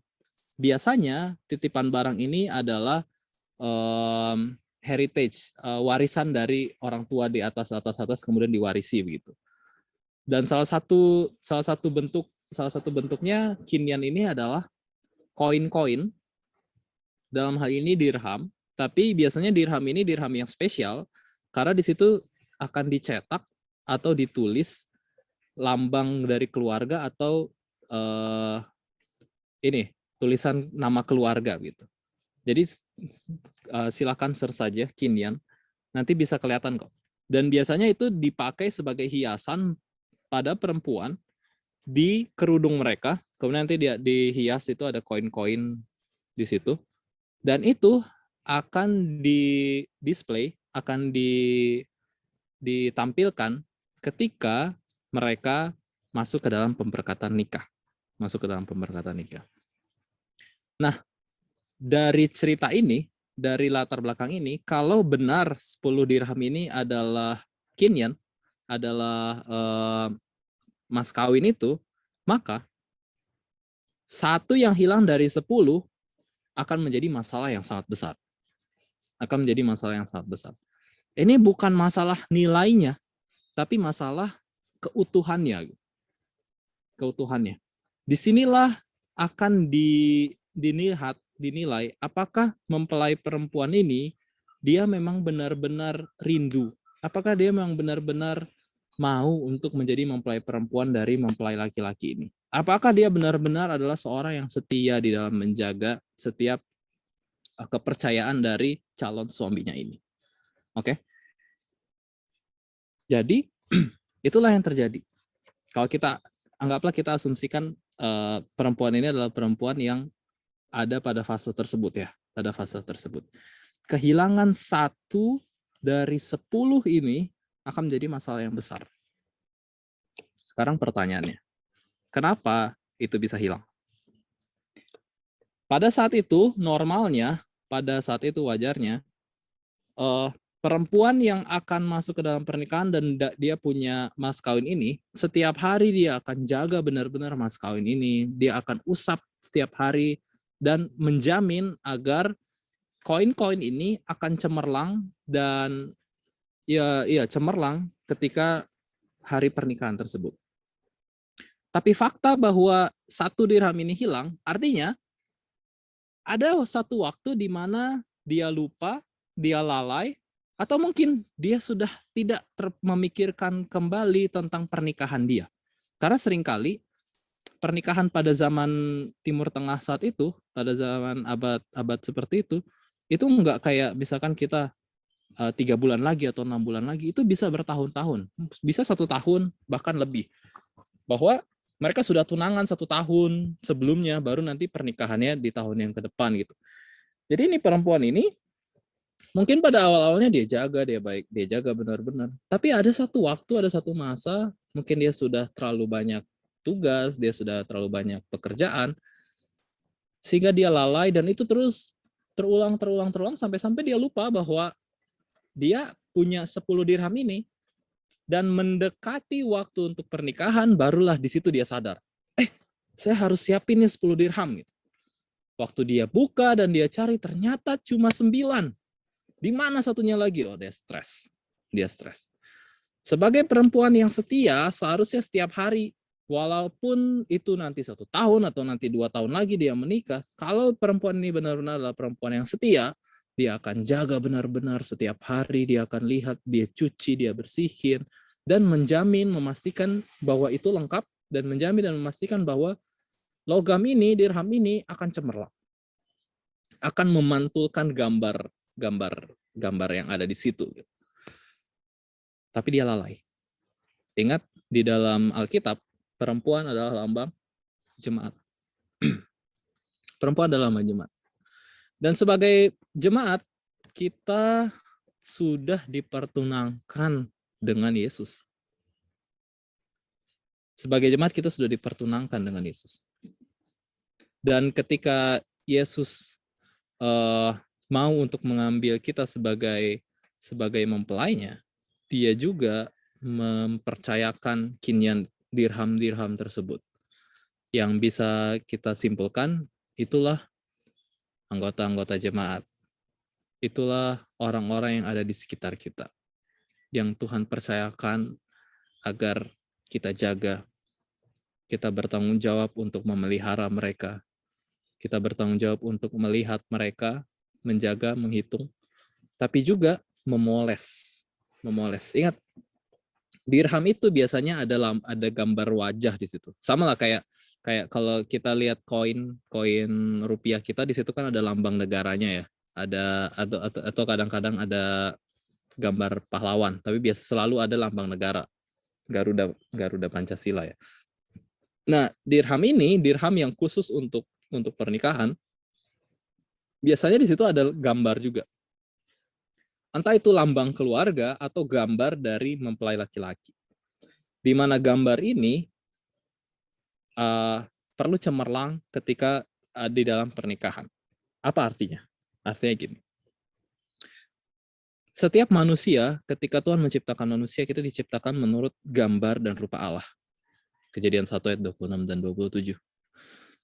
Biasanya titipan barang ini adalah heritage, warisan dari orang tua di atas kemudian diwarisi begitu. Dan salah satu bentuknya kinyan ini adalah koin-koin, dalam hal ini dirham, tapi biasanya dirham ini dirham yang spesial karena di situ akan dicetak atau ditulis lambang dari keluarga atau ini tulisan nama keluarga gitu. Jadi silakan search saja kinyan, nanti bisa kelihatan kok. Dan biasanya itu dipakai sebagai hiasan pada perempuan di kerudung mereka, kemudian nanti dia dihias, itu ada koin-koin di situ, dan itu akan di display, akan ditampilkan ketika mereka masuk ke dalam pemberkatan nikah. Nah, dari cerita ini, dari latar belakang ini, kalau benar 10 dirham ini adalah kinyan, adalah mas kawin itu, maka satu yang hilang dari 10 akan menjadi masalah yang sangat besar. Ini bukan masalah nilainya, tapi masalah keutuhannya. Disinilah akan dinilai apakah mempelai perempuan ini dia memang benar-benar rindu, apakah dia memang benar-benar mau untuk menjadi mempelai perempuan dari mempelai laki-laki ini. Apakah dia benar-benar adalah seorang yang setia di dalam menjaga setiap kepercayaan dari calon suaminya ini. Oke. Jadi itulah yang terjadi. Kalau anggaplah kita asumsikan perempuan ini adalah perempuan yang ada pada fase tersebut ya, kehilangan 1 dari 10 ini akan menjadi masalah yang besar. Sekarang pertanyaannya, kenapa itu bisa hilang? Pada saat itu normalnya, wajarnya, perempuan yang akan masuk ke dalam pernikahan dan dia punya mas kawin ini, setiap hari dia akan jaga benar-benar mas kawin ini, dia akan usap setiap hari dan menjamin agar koin-koin ini akan cemerlang dan cemerlang ketika hari pernikahan tersebut. Tapi fakta bahwa 1 dirham ini hilang, artinya ada satu waktu di mana dia lupa, dia lalai, atau mungkin dia sudah tidak memikirkan kembali tentang pernikahan dia. Karena seringkali pernikahan pada zaman Timur Tengah saat itu, pada zaman abad seperti itu enggak kayak misalkan kita 3 bulan lagi atau 6 bulan lagi, itu bisa bertahun-tahun, bisa 1 tahun bahkan lebih. Bahwa mereka sudah tunangan 1 tahun sebelumnya, baru nanti pernikahannya di tahun yang ke depan gitu. Jadi ini perempuan ini mungkin pada awal-awalnya dia jaga benar-benar. Tapi ada satu waktu, ada satu masa, mungkin dia sudah terlalu banyak tugas, dia sudah terlalu banyak pekerjaan, sehingga dia lalai, dan itu terus terulang sampai dia lupa bahwa dia punya 10 dirham ini. Dan mendekati waktu untuk pernikahan, barulah di situ dia sadar, saya harus siapin nih 10 dirham. Waktu dia buka dan dia cari, ternyata cuma 9. Di mana satunya lagi? Oh, dia stres. Sebagai perempuan yang setia, seharusnya setiap hari, walaupun itu nanti 1 tahun atau nanti 2 tahun lagi dia menikah, kalau perempuan ini benar-benar adalah perempuan yang setia, dia akan jaga benar-benar setiap hari, dia akan lihat, dia cuci, dia bersihin, dan menjamin, memastikan bahwa itu lengkap, dan menjamin dan memastikan bahwa logam ini, dirham ini akan cemerlang, akan memantulkan gambar yang ada di situ. Tapi dia lalai. Ingat, di dalam Alkitab, perempuan adalah lambang jemaat. Perempuan adalah lambang jemaat. Dan sebagai jemaat, kita sudah dipertunangkan dengan Yesus. Sebagai jemaat, kita sudah dipertunangkan dengan Yesus. Dan ketika Yesus mau untuk mengambil kita sebagai mempelainya, dia juga mempercayakan kinyan dirham-dirham tersebut. Yang bisa kita simpulkan, itulah anggota-anggota jemaat. Itulah orang-orang yang ada di sekitar kita, yang Tuhan percayakan agar kita jaga. Kita bertanggung jawab untuk memelihara mereka. Kita bertanggung jawab untuk melihat mereka, menjaga, menghitung, tapi juga memoles. Ingat, dirham itu biasanya ada gambar wajah di situ. Sama lah kayak kalau kita lihat koin rupiah kita, di situ kan ada lambang negaranya ya. Ada atau kadang-kadang ada gambar pahlawan, tapi biasa selalu ada lambang negara. Garuda Pancasila ya. Nah, dirham ini dirham yang khusus untuk pernikahan. Biasanya di situ ada gambar juga. Entah itu lambang keluarga atau gambar dari mempelai laki-laki. Di mana gambar ini perlu cemerlang ketika di dalam pernikahan. Apa artinya? Artinya gini. Setiap manusia, ketika Tuhan menciptakan manusia, kita diciptakan menurut gambar dan rupa Allah. Kejadian 1 ayat 26 dan 27.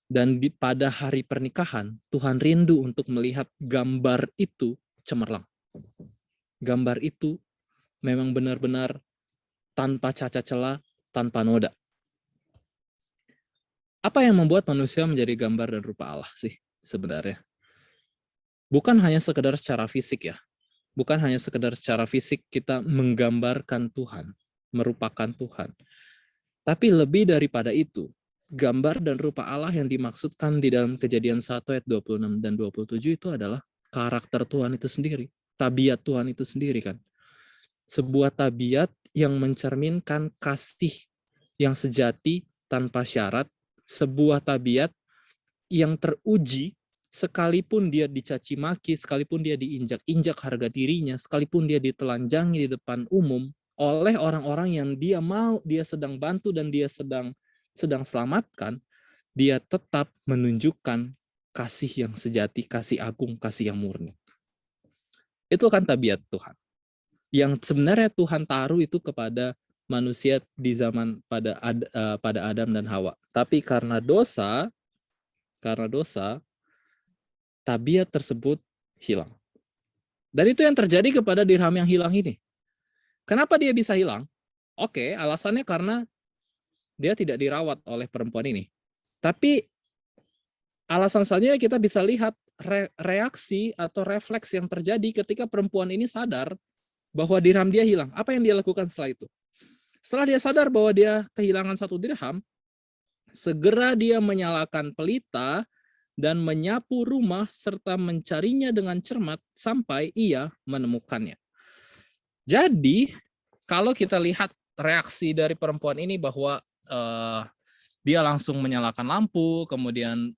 Dan pada hari pernikahan, Tuhan rindu untuk melihat gambar itu cemerlang. Gambar itu memang benar-benar tanpa cacat celah, tanpa noda. Apa yang membuat manusia menjadi gambar dan rupa Allah sih sebenarnya? Bukan hanya sekedar secara fisik ya. Bukan hanya sekedar secara fisik kita menggambarkan Tuhan, merupakan Tuhan. Tapi lebih daripada itu, gambar dan rupa Allah yang dimaksudkan di dalam Kejadian 1 ayat 26 dan 27 itu adalah karakter Tuhan itu sendiri. Tabiat Tuhan itu sendiri kan. Sebuah tabiat yang mencerminkan kasih yang sejati tanpa syarat. Sebuah tabiat yang teruji sekalipun dia dicaci maki, sekalipun dia diinjak-injak harga dirinya, sekalipun dia ditelanjangi di depan umum oleh orang-orang yang dia sedang bantu dan dia sedang selamatkan, dia tetap menunjukkan kasih yang sejati, kasih agung, kasih yang murni. Itu kan tabiat Tuhan. Yang sebenarnya Tuhan taruh itu kepada manusia di zaman pada Adam dan Hawa. Tapi karena dosa, tabiat tersebut hilang. Dan itu yang terjadi kepada dirham yang hilang ini. Kenapa dia bisa hilang? Oke, alasannya karena dia tidak dirawat oleh perempuan ini. Tapi alasan selanjutnya kita bisa lihat reaksi atau refleks yang terjadi ketika perempuan ini sadar bahwa dirham dia hilang. Apa yang dia lakukan setelah itu? Setelah dia sadar bahwa dia kehilangan 1 dirham, segera dia menyalakan pelita dan menyapu rumah serta mencarinya dengan cermat sampai ia menemukannya. Jadi, kalau kita lihat reaksi dari perempuan ini bahwa dia langsung menyalakan lampu, kemudian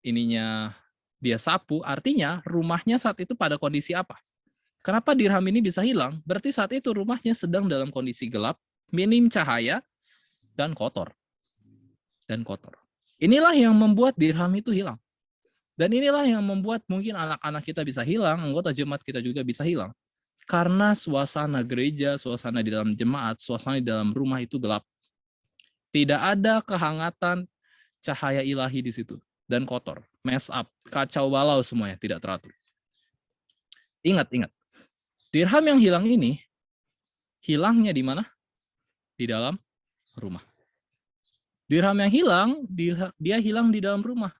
ininya dia sapu, artinya rumahnya saat itu pada kondisi apa? Kenapa dirham ini bisa hilang? Berarti saat itu rumahnya sedang dalam kondisi gelap, minim cahaya, dan kotor. Inilah yang membuat dirham itu hilang. Dan inilah yang membuat mungkin anak-anak kita bisa hilang, anggota jemaat kita juga bisa hilang. Karena suasana gereja, suasana di dalam jemaat, suasana di dalam rumah itu gelap. Tidak ada kehangatan cahaya ilahi di situ. Dan kotor, mess up, kacau balau semuanya, tidak teratur. Ingat. Dirham yang hilang ini, hilangnya di mana? Di dalam rumah. Dirham yang hilang, dia hilang di dalam rumah.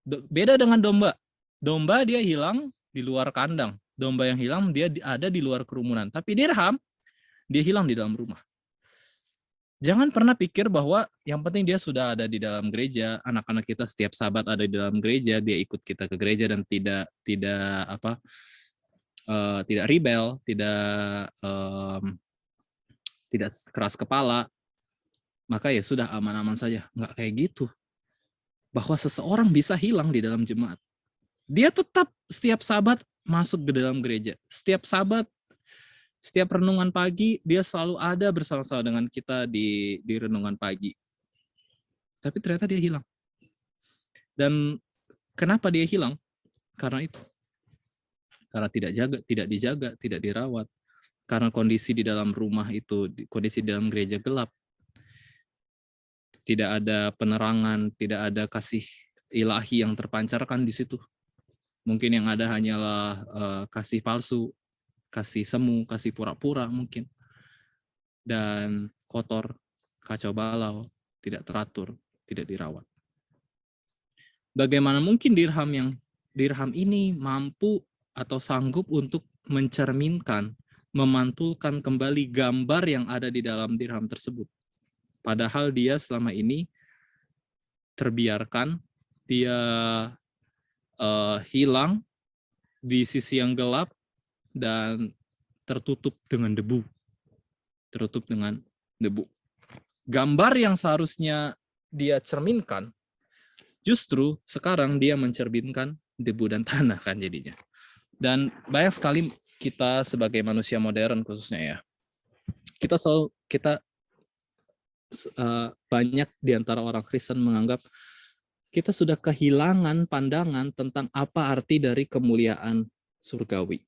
Beda dengan domba. Domba dia hilang di luar kandang. Domba yang hilang dia ada di luar kerumunan. Tapi dirham, dia hilang di dalam rumah. Jangan pernah pikir bahwa yang penting dia sudah ada di dalam gereja, anak-anak kita setiap Sabat ada di dalam gereja, dia ikut kita ke gereja dan tidak rebel, tidak keras kepala, maka ya sudah aman-aman saja. Nggak kayak gitu. Bahwa seseorang bisa hilang di dalam jemaat. Dia tetap setiap Sabat masuk ke dalam gereja. Setiap Sabat, setiap renungan pagi, dia selalu ada bersama-sama dengan kita di renungan pagi. Tapi ternyata dia hilang. Dan kenapa dia hilang? Karena itu. karena tidak dijaga, tidak dirawat. Karena kondisi di dalam rumah itu, kondisi di dalam gereja gelap. Tidak ada penerangan, tidak ada kasih ilahi yang terpancarkan di situ. Mungkin yang ada hanyalah kasih palsu, kasih semu, kasih pura-pura mungkin. Dan kotor, kacau balau, tidak teratur, tidak dirawat. Bagaimana mungkin dirham ini mampu atau sanggup untuk mencerminkan, memantulkan kembali gambar yang ada di dalam dirham tersebut? Padahal dia selama ini terbiarkan, dia hilang di sisi yang gelap dan tertutup dengan debu. Tertutup dengan debu. Gambar yang seharusnya dia cerminkan, justru sekarang dia mencerminkan debu dan tanah kan jadinya. Dan banyak sekali kita sebagai manusia modern khususnya ya, kita banyak di antara orang Kristen menganggap kita sudah kehilangan pandangan tentang apa arti dari kemuliaan surgawi.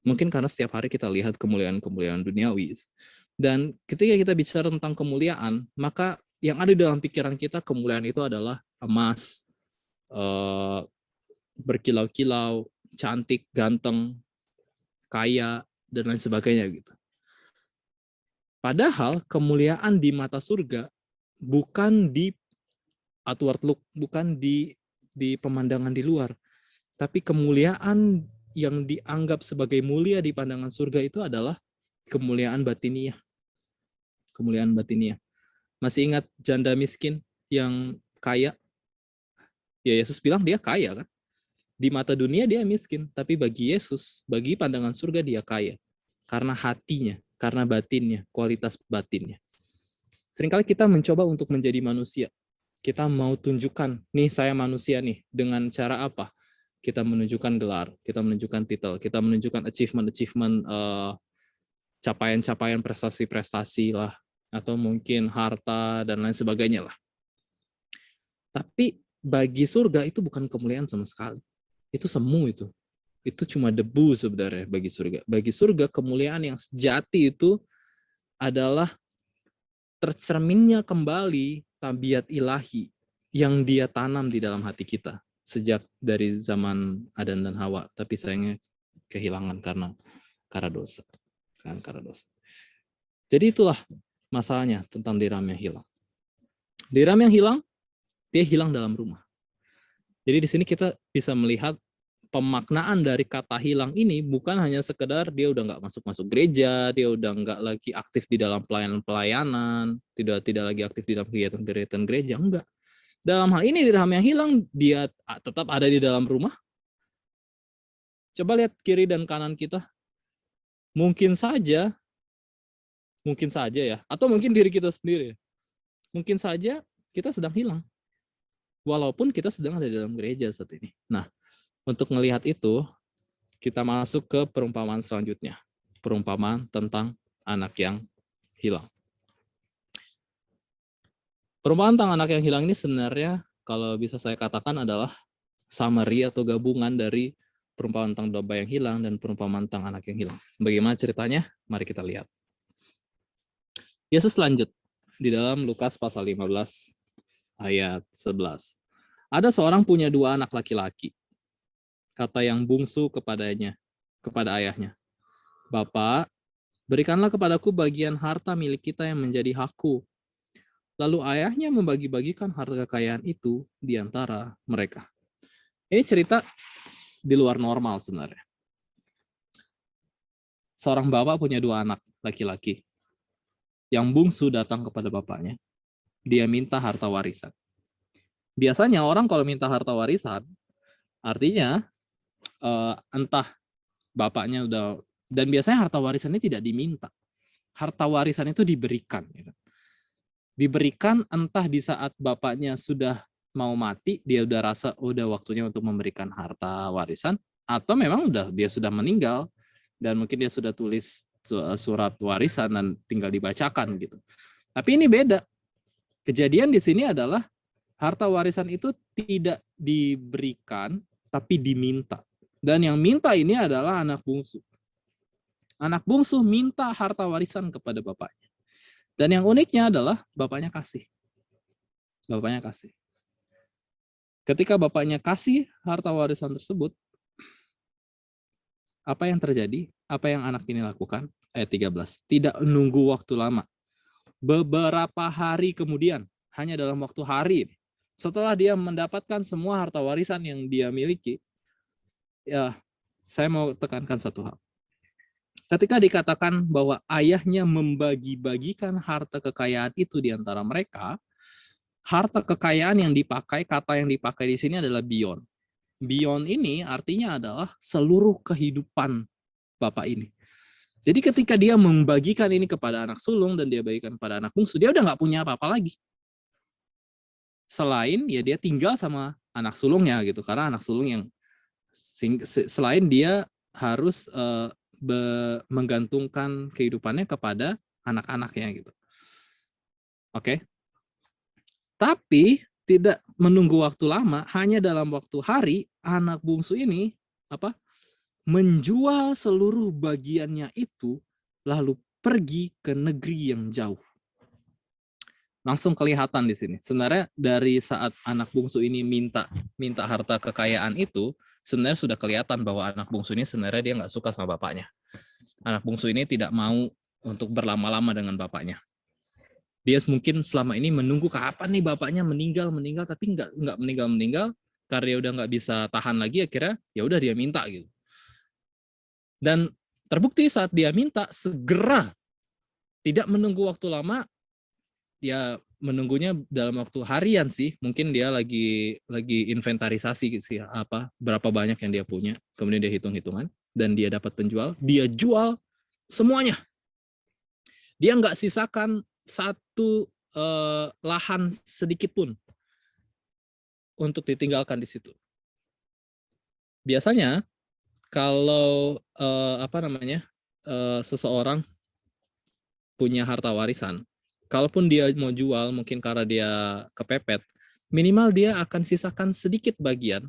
Mungkin karena setiap hari kita lihat kemuliaan-kemuliaan duniawi. Dan ketika kita bicara tentang kemuliaan, maka yang ada di dalam pikiran kita, kemuliaan itu adalah emas, berkilau-kilau, cantik, ganteng, kaya, dan lain sebagainya gitu. Padahal kemuliaan di mata surga bukan di outward look, bukan di pemandangan di luar, tapi kemuliaan yang dianggap sebagai mulia di pandangan surga itu adalah kemuliaan batiniah. Kemuliaan batiniah. Masih ingat janda miskin yang kaya? Ya Yesus bilang dia kaya kan? Di mata dunia dia miskin, tapi bagi Yesus, bagi pandangan surga dia kaya. Karena hatinya, karena batinnya, kualitas batinnya. Seringkali kita mencoba untuk menjadi manusia. Kita mau tunjukkan, nih saya manusia nih, dengan cara apa? Kita menunjukkan gelar, kita menunjukkan titel, kita menunjukkan achievement, capaian-capaian prestasi-prestasi lah, atau mungkin harta dan lain sebagainya lah. Tapi bagi surga itu bukan kemuliaan sama sekali. Itu semu itu. Itu cuma debu sebenarnya bagi surga. Bagi surga kemuliaan yang sejati itu adalah tercerminnya kembali tabiat ilahi yang dia tanam di dalam hati kita sejak dari zaman Adam dan Hawa, tapi sayangnya kehilangan karena dosa. Karena dosa. Jadi itulah masalahnya tentang dirham yang hilang. Dirham yang hilang, dia hilang dalam rumah. Jadi di sini kita bisa melihat pemaknaan dari kata hilang ini bukan hanya sekedar dia udah nggak masuk gereja, dia udah nggak lagi aktif di dalam pelayanan, tidak lagi aktif di dalam kegiatan gereja, enggak. Dalam hal ini dirham yang hilang, dia tetap ada di dalam rumah. Coba lihat kiri dan kanan kita. Mungkin saja ya, atau mungkin diri kita sendiri. Mungkin saja kita sedang hilang. Walaupun kita sedang ada di dalam gereja saat ini. Nah, untuk melihat itu, kita masuk ke perumpamaan selanjutnya. Perumpamaan tentang anak yang hilang. Perumpamaan tentang anak yang hilang ini sebenarnya, kalau bisa saya katakan adalah summary atau gabungan dari perumpamaan tentang domba yang hilang dan perumpamaan tentang anak yang hilang. Bagaimana ceritanya? Mari kita lihat. Yesus lanjut di dalam Lukas pasal 15 ayat 11. Ada seorang punya 2 anak laki-laki. Kata yang bungsu kepada ayahnya, "Bapak, berikanlah kepadaku bagian harta milik kita yang menjadi hakku." Lalu ayahnya membagi-bagikan harta kekayaan itu di antara mereka. Ini cerita di luar normal sebenarnya. Seorang bapak punya 2 anak laki-laki. Yang bungsu datang kepada bapaknya. Dia minta harta warisan. Biasanya orang kalau minta harta warisan, artinya entah bapaknya udah, dan biasanya harta warisan ini tidak diminta. Harta warisan itu diberikan. Diberikan entah di saat bapaknya sudah mau mati, dia udah rasa udah waktunya untuk memberikan harta warisan, atau memang dia sudah meninggal dan mungkin dia sudah tulis surat warisan dan tinggal dibacakan gitu. Tapi ini beda. Kejadian di sini adalah harta warisan itu tidak diberikan tapi diminta. Dan yang minta ini adalah anak bungsu. Anak bungsu minta harta warisan kepada bapaknya. Dan yang uniknya adalah bapaknya kasih. Bapaknya kasih. Ketika bapaknya kasih harta warisan tersebut, apa yang terjadi? Apa yang anak ini lakukan? Ayat 13. Tidak menunggu waktu lama. Beberapa hari kemudian, hanya dalam waktu hari, setelah dia mendapatkan semua harta warisan yang dia miliki, ya, saya mau tekankan satu hal. Ketika dikatakan bahwa ayahnya membagi-bagikan harta kekayaan itu di antara mereka, harta kekayaan yang dipakai, kata yang dipakai di sini adalah bion. Bion ini artinya adalah seluruh kehidupan bapak ini. Jadi ketika dia membagikan ini kepada anak sulung dan dia bagikan kepada anak bungsu, dia udah nggak punya apa-apa lagi. Selain ya dia tinggal sama anak sulungnya gitu, karena anak sulung yang selain dia harus menggantungkan kehidupannya kepada anak-anaknya gitu. Oke. Tapi tidak menunggu waktu lama, hanya dalam waktu hari anak bungsu ini menjual seluruh bagiannya itu lalu pergi ke negeri yang jauh. Langsung kelihatan di sini. Sebenarnya dari saat anak bungsu ini minta harta kekayaan itu, sebenarnya sudah kelihatan bahwa anak bungsu ini sebenarnya dia nggak suka sama bapaknya. Anak bungsu ini tidak mau untuk berlama-lama dengan bapaknya. Dia mungkin selama ini menunggu kapan nih bapaknya meninggal, tapi nggak meninggal, karena dia udah nggak bisa tahan lagi, akhirnya ya udah dia minta gitu. Dan terbukti saat dia minta, segera, tidak menunggu waktu lama, dia menunggunya dalam waktu harian sih, mungkin dia lagi inventarisasi sih berapa banyak yang dia punya, kemudian dia hitung-hitungan dan dia dapat penjual, dia jual semuanya. Dia nggak sisakan satu lahan sedikit pun untuk ditinggalkan di situ. Biasanya kalau seseorang punya harta warisan, kalaupun dia mau jual, mungkin karena dia kepepet, minimal dia akan sisakan sedikit bagian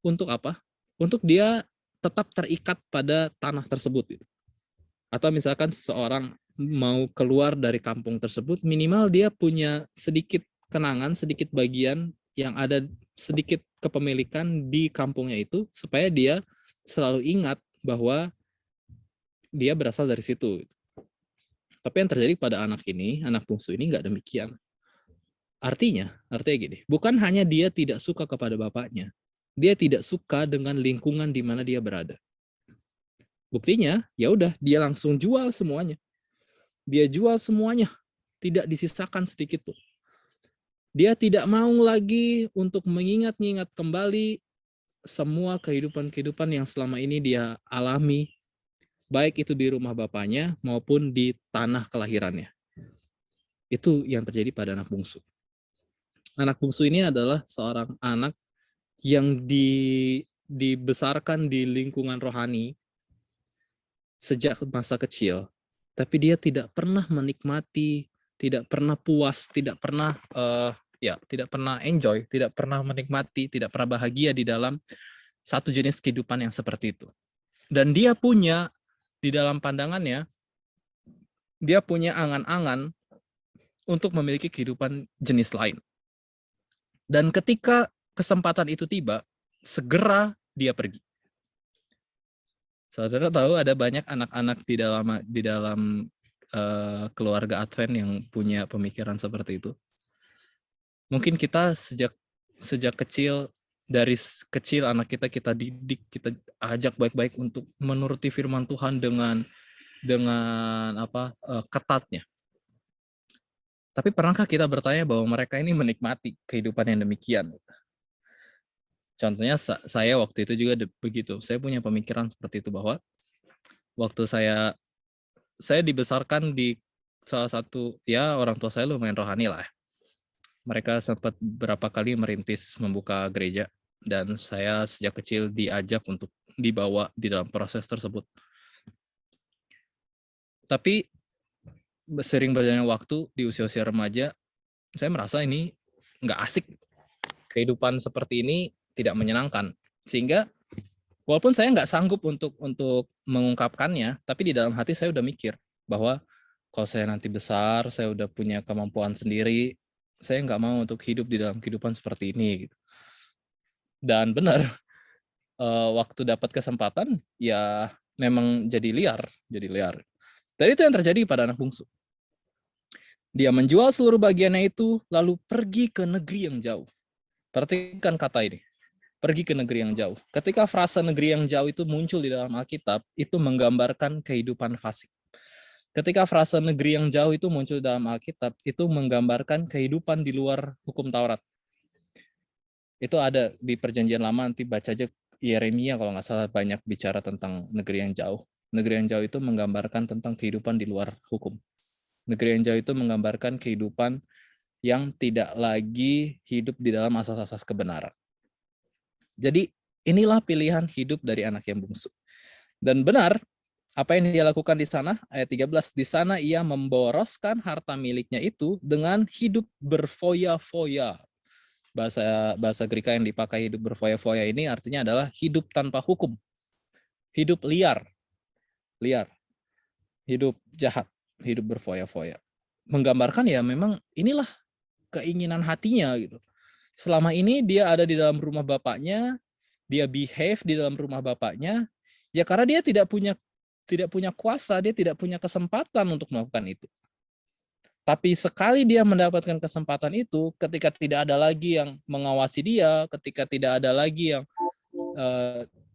untuk apa? Untuk dia tetap terikat pada tanah tersebut. Atau misalkan seseorang mau keluar dari kampung tersebut, minimal dia punya sedikit kenangan, sedikit bagian yang ada sedikit kepemilikan di kampungnya itu, supaya dia selalu ingat bahwa dia berasal dari situ. Tapi yang terjadi pada anak bungsu ini nggak demikian. Artinya gini, bukan hanya dia tidak suka kepada bapaknya, dia tidak suka dengan lingkungan di mana dia berada. Buktinya, ya udah dia langsung jual semuanya. Dia jual semuanya, tidak disisakan sedikit pun. Dia tidak mau lagi untuk mengingat-ingat kembali semua kehidupan yang selama ini dia alami, baik itu di rumah bapaknya maupun di tanah kelahirannya. Itu yang terjadi pada anak bungsu. Anak bungsu ini adalah seorang anak yang dibesarkan di lingkungan rohani sejak masa kecil, tapi dia tidak pernah menikmati, tidak pernah puas, tidak pernah enjoy, tidak pernah menikmati, tidak pernah bahagia di dalam satu jenis kehidupan yang seperti itu. Dan dia punya di dalam pandangannya, dia punya angan-angan untuk memiliki kehidupan jenis lain. Dan ketika kesempatan itu tiba, segera dia pergi. Saudara tahu ada banyak anak-anak di dalam keluarga Advent yang punya pemikiran seperti itu. Mungkin kita sejak kecil, dari kecil anak kita didik, kita ajak baik-baik untuk menuruti firman Tuhan dengan ketatnya. Tapi pernahkah kita bertanya bahwa mereka ini menikmati kehidupan yang demikian? Contohnya saya waktu itu juga begitu. Saya punya pemikiran seperti itu, bahwa waktu saya dibesarkan di salah satu, ya orang tua saya lumayan rohani lah. Mereka sempat berapa kali merintis membuka gereja, dan saya sejak kecil diajak untuk dibawa di dalam proses tersebut. Tapi sering berjalannya waktu di usia-usia remaja, saya merasa ini nggak asik. Kehidupan seperti ini tidak menyenangkan. Sehingga Walaupun saya nggak sanggup untuk mengungkapkannya, tapi di dalam hati saya udah mikir bahwa kalau saya nanti besar, saya udah punya kemampuan sendiri, saya nggak mau untuk hidup di dalam kehidupan seperti ini. Gitu. Dan benar, waktu dapat kesempatan, ya memang jadi liar. Dan itu yang terjadi pada anak bungsu. Dia menjual seluruh bagiannya itu, lalu pergi ke negeri yang jauh. Perhatikan kata ini, pergi ke negeri yang jauh. Ketika frasa negeri yang jauh itu muncul di dalam Alkitab, itu menggambarkan kehidupan fasik. Ketika frasa negeri yang jauh itu muncul dalam Alkitab, itu menggambarkan kehidupan di luar hukum Taurat. Itu ada di Perjanjian Lama, nanti baca aja Yeremia kalau nggak salah banyak bicara tentang negeri yang jauh. Negeri yang jauh itu menggambarkan tentang kehidupan di luar hukum. Negeri yang jauh itu menggambarkan kehidupan yang tidak lagi hidup di dalam asas-asas kebenaran. Jadi inilah pilihan hidup dari anak yang bungsu. Dan benar, apa yang dia lakukan di sana? Ayat 13, di sana ia memboroskan harta miliknya itu dengan hidup berfoya-foya. Bahasa Greka yang dipakai hidup berfoya-foya ini artinya adalah hidup tanpa hukum. Hidup liar. Hidup jahat, hidup berfoya-foya. Menggambarkan ya memang inilah keinginan hatinya gitu. Selama ini dia ada di dalam rumah bapaknya, dia behave di dalam rumah bapaknya, ya karena dia tidak punya kuasa, dia tidak punya kesempatan untuk melakukan itu. Tapi sekali dia mendapatkan kesempatan itu, ketika tidak ada lagi yang mengawasi dia, ketika tidak ada lagi yang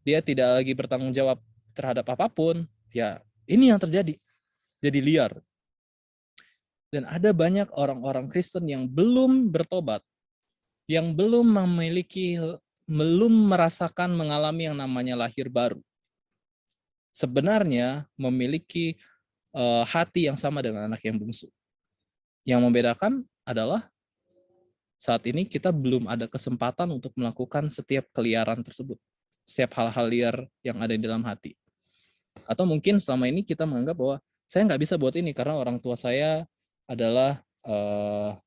dia tidak lagi bertanggung jawab terhadap apapun, ya ini yang terjadi. Jadi liar. Dan ada banyak orang-orang Kristen yang belum bertobat, yang belum merasakan mengalami yang namanya lahir baru. Sebenarnya memiliki hati yang sama dengan anak yang bungsu. Yang membedakan adalah saat ini kita belum ada kesempatan untuk melakukan setiap keliaran tersebut, setiap hal-hal liar yang ada di dalam hati. Atau mungkin selama ini kita menganggap bahwa saya nggak bisa buat ini karena orang tua saya adalah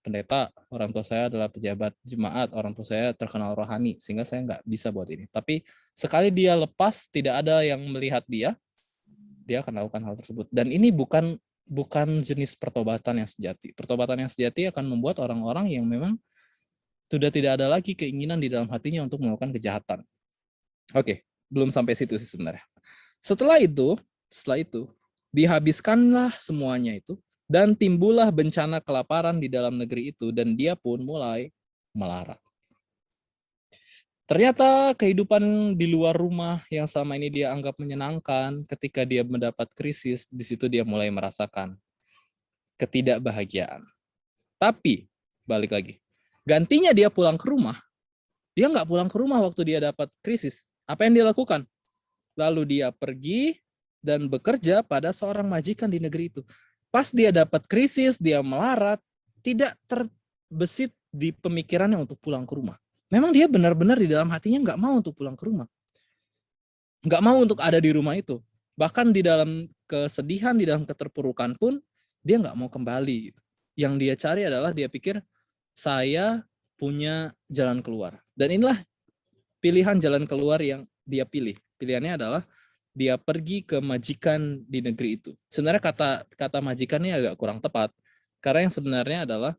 pendeta, orang tua saya adalah pejabat jemaat, orang tua saya terkenal rohani, sehingga saya nggak bisa buat ini. Tapi sekali dia lepas, tidak ada yang melihat dia akan melakukan hal tersebut. Dan ini bukan jenis pertobatan yang sejati. Pertobatan yang sejati akan membuat orang-orang yang memang sudah tidak ada lagi keinginan di dalam hatinya untuk melakukan kejahatan. Oke, belum sampai situ sih sebenarnya. Setelah itu, dihabiskanlah semuanya itu, dan timbullah bencana kelaparan di dalam negeri itu, dan dia pun mulai melarat. Ternyata kehidupan di luar rumah yang selama ini dia anggap menyenangkan, ketika dia mendapat krisis, di situ dia mulai merasakan ketidakbahagiaan. Tapi, balik lagi, gantinya dia pulang ke rumah, dia nggak pulang ke rumah waktu dia dapat krisis. Apa yang dia lakukan? Lalu dia pergi dan bekerja pada seorang majikan di negeri itu. Pas dia dapat krisis, dia melarat, tidak terbesit di pemikirannya untuk pulang ke rumah. Memang dia benar-benar di dalam hatinya nggak mau untuk pulang ke rumah. Nggak mau untuk ada di rumah itu. Bahkan di dalam kesedihan, di dalam keterpurukan pun, dia nggak mau kembali. Yang dia cari adalah dia pikir, saya punya jalan keluar. Dan inilah pilihan jalan keluar yang dia pilih. Pilihannya adalah dia pergi ke majikan di negeri itu. Sebenarnya kata majikan ini agak kurang tepat. Karena yang sebenarnya adalah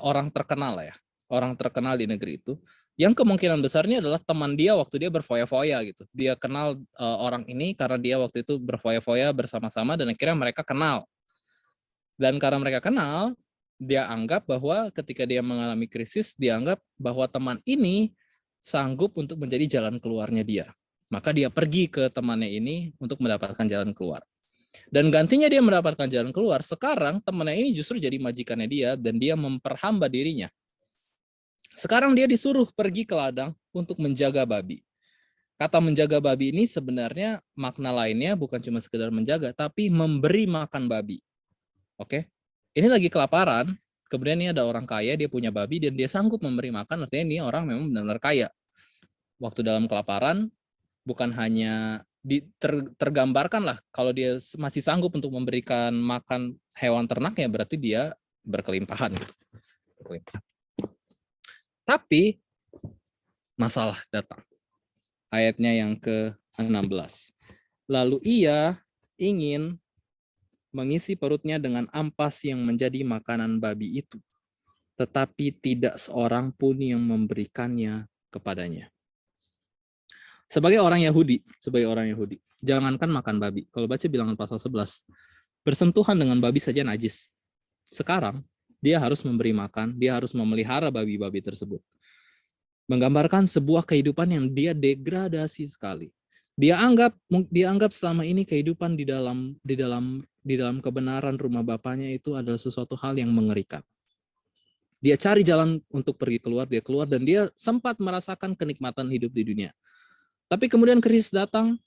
orang terkenal ya, orang terkenal di negeri itu, yang kemungkinan besarnya adalah teman dia waktu dia berfoya-foya gitu. Dia kenal orang ini karena dia waktu itu berfoya-foya bersama-sama dan akhirnya mereka kenal. Dan karena mereka kenal, dia anggap bahwa ketika dia mengalami krisis, dia anggap bahwa teman ini sanggup untuk menjadi jalan keluarnya dia. Maka dia pergi ke temannya ini untuk mendapatkan jalan keluar. Dan gantinya dia mendapatkan jalan keluar, sekarang temannya ini justru jadi majikannya dia dan dia memperhamba dirinya. Sekarang dia disuruh pergi ke ladang untuk menjaga babi. Kata menjaga babi ini sebenarnya makna lainnya bukan cuma sekedar menjaga, tapi memberi makan babi. Oke? Ini lagi kelaparan, kemudian ini ada orang kaya, dia punya babi dan dia sanggup memberi makan, artinya ini orang memang benar-benar kaya. Waktu dalam kelaparan, bukan hanya tergambarkan lah kalau dia masih sanggup untuk memberikan makan hewan ternaknya, berarti dia berkelimpahan gitu. Tapi masalah datang. ayatnya yang ke-16. Lalu ia ingin mengisi perutnya dengan ampas yang menjadi makanan babi itu, tetapi tidak seorang pun yang memberikannya kepadanya. Sebagai orang Yahudi, jangankan makan babi. Kalau baca bilangan pasal 11, bersentuhan dengan babi saja najis. Sekarang, dia harus memberi makan, dia harus memelihara babi-babi tersebut. Menggambarkan sebuah kehidupan yang dia degradasi sekali. Dia anggap selama ini kehidupan di dalam kebenaran rumah bapaknya itu adalah sesuatu hal yang mengerikan. Dia cari jalan untuk pergi keluar, dia keluar, dan dia sempat merasakan kenikmatan hidup di dunia. Tapi kemudian Kristus datang,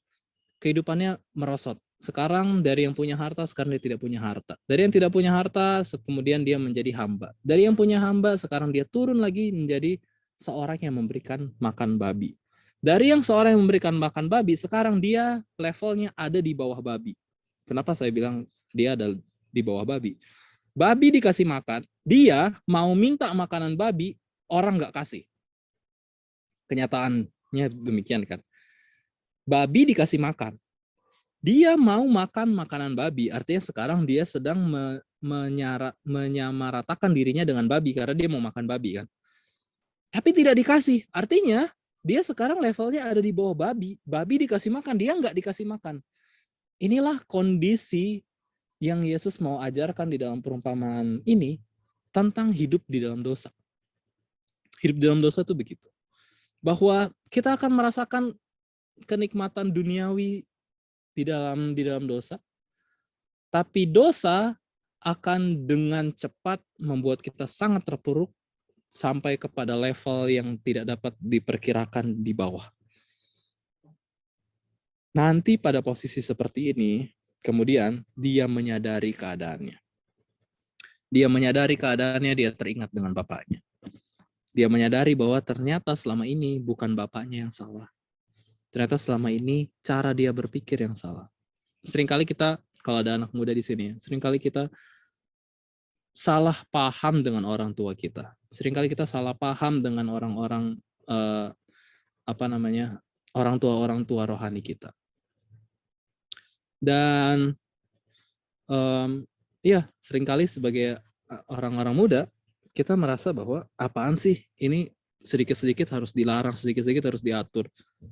kehidupannya merosot. Sekarang dari yang punya harta, sekarang dia tidak punya harta. Dari yang tidak punya harta, kemudian dia menjadi hamba. Dari yang punya hamba, sekarang dia turun lagi menjadi seorang yang memberikan makan babi. Dari yang seorang yang memberikan makan babi, sekarang dia levelnya ada di bawah babi. Kenapa saya bilang dia ada di bawah babi? Babi dikasih makan, dia mau minta makanan babi, orang nggak kasih. Kenyataannya demikian kan. Babi dikasih makan. Dia mau makan makanan babi, artinya sekarang dia sedang menyamaratakan dirinya dengan babi karena dia mau makan babi kan. Tapi tidak dikasih, artinya dia sekarang levelnya ada di bawah babi. Babi dikasih makan, dia nggak dikasih makan. Inilah kondisi yang Yesus mau ajarkan di dalam perumpamaan ini tentang hidup di dalam dosa. Hidup di dalam dosa itu begitu. Bahwa kita akan merasakan kenikmatan duniawi di dalam dosa, tapi dosa akan dengan cepat membuat kita sangat terpuruk sampai kepada level yang tidak dapat diperkirakan di bawah. Nanti pada posisi seperti ini, kemudian dia menyadari keadaannya. Dia menyadari keadaannya, dia teringat dengan bapaknya. Dia menyadari bahwa ternyata selama ini bukan bapaknya yang salah. Ternyata selama ini cara dia berpikir yang salah. Seringkali kita, kalau ada anak muda di sini, seringkali kita salah paham dengan orang tua kita. Seringkali kita salah paham dengan orang-orang orang tua rohani kita. Dan seringkali sebagai orang-orang muda kita merasa bahwa apaan sih ini, sedikit-sedikit harus dilarang, sedikit-sedikit harus diatur.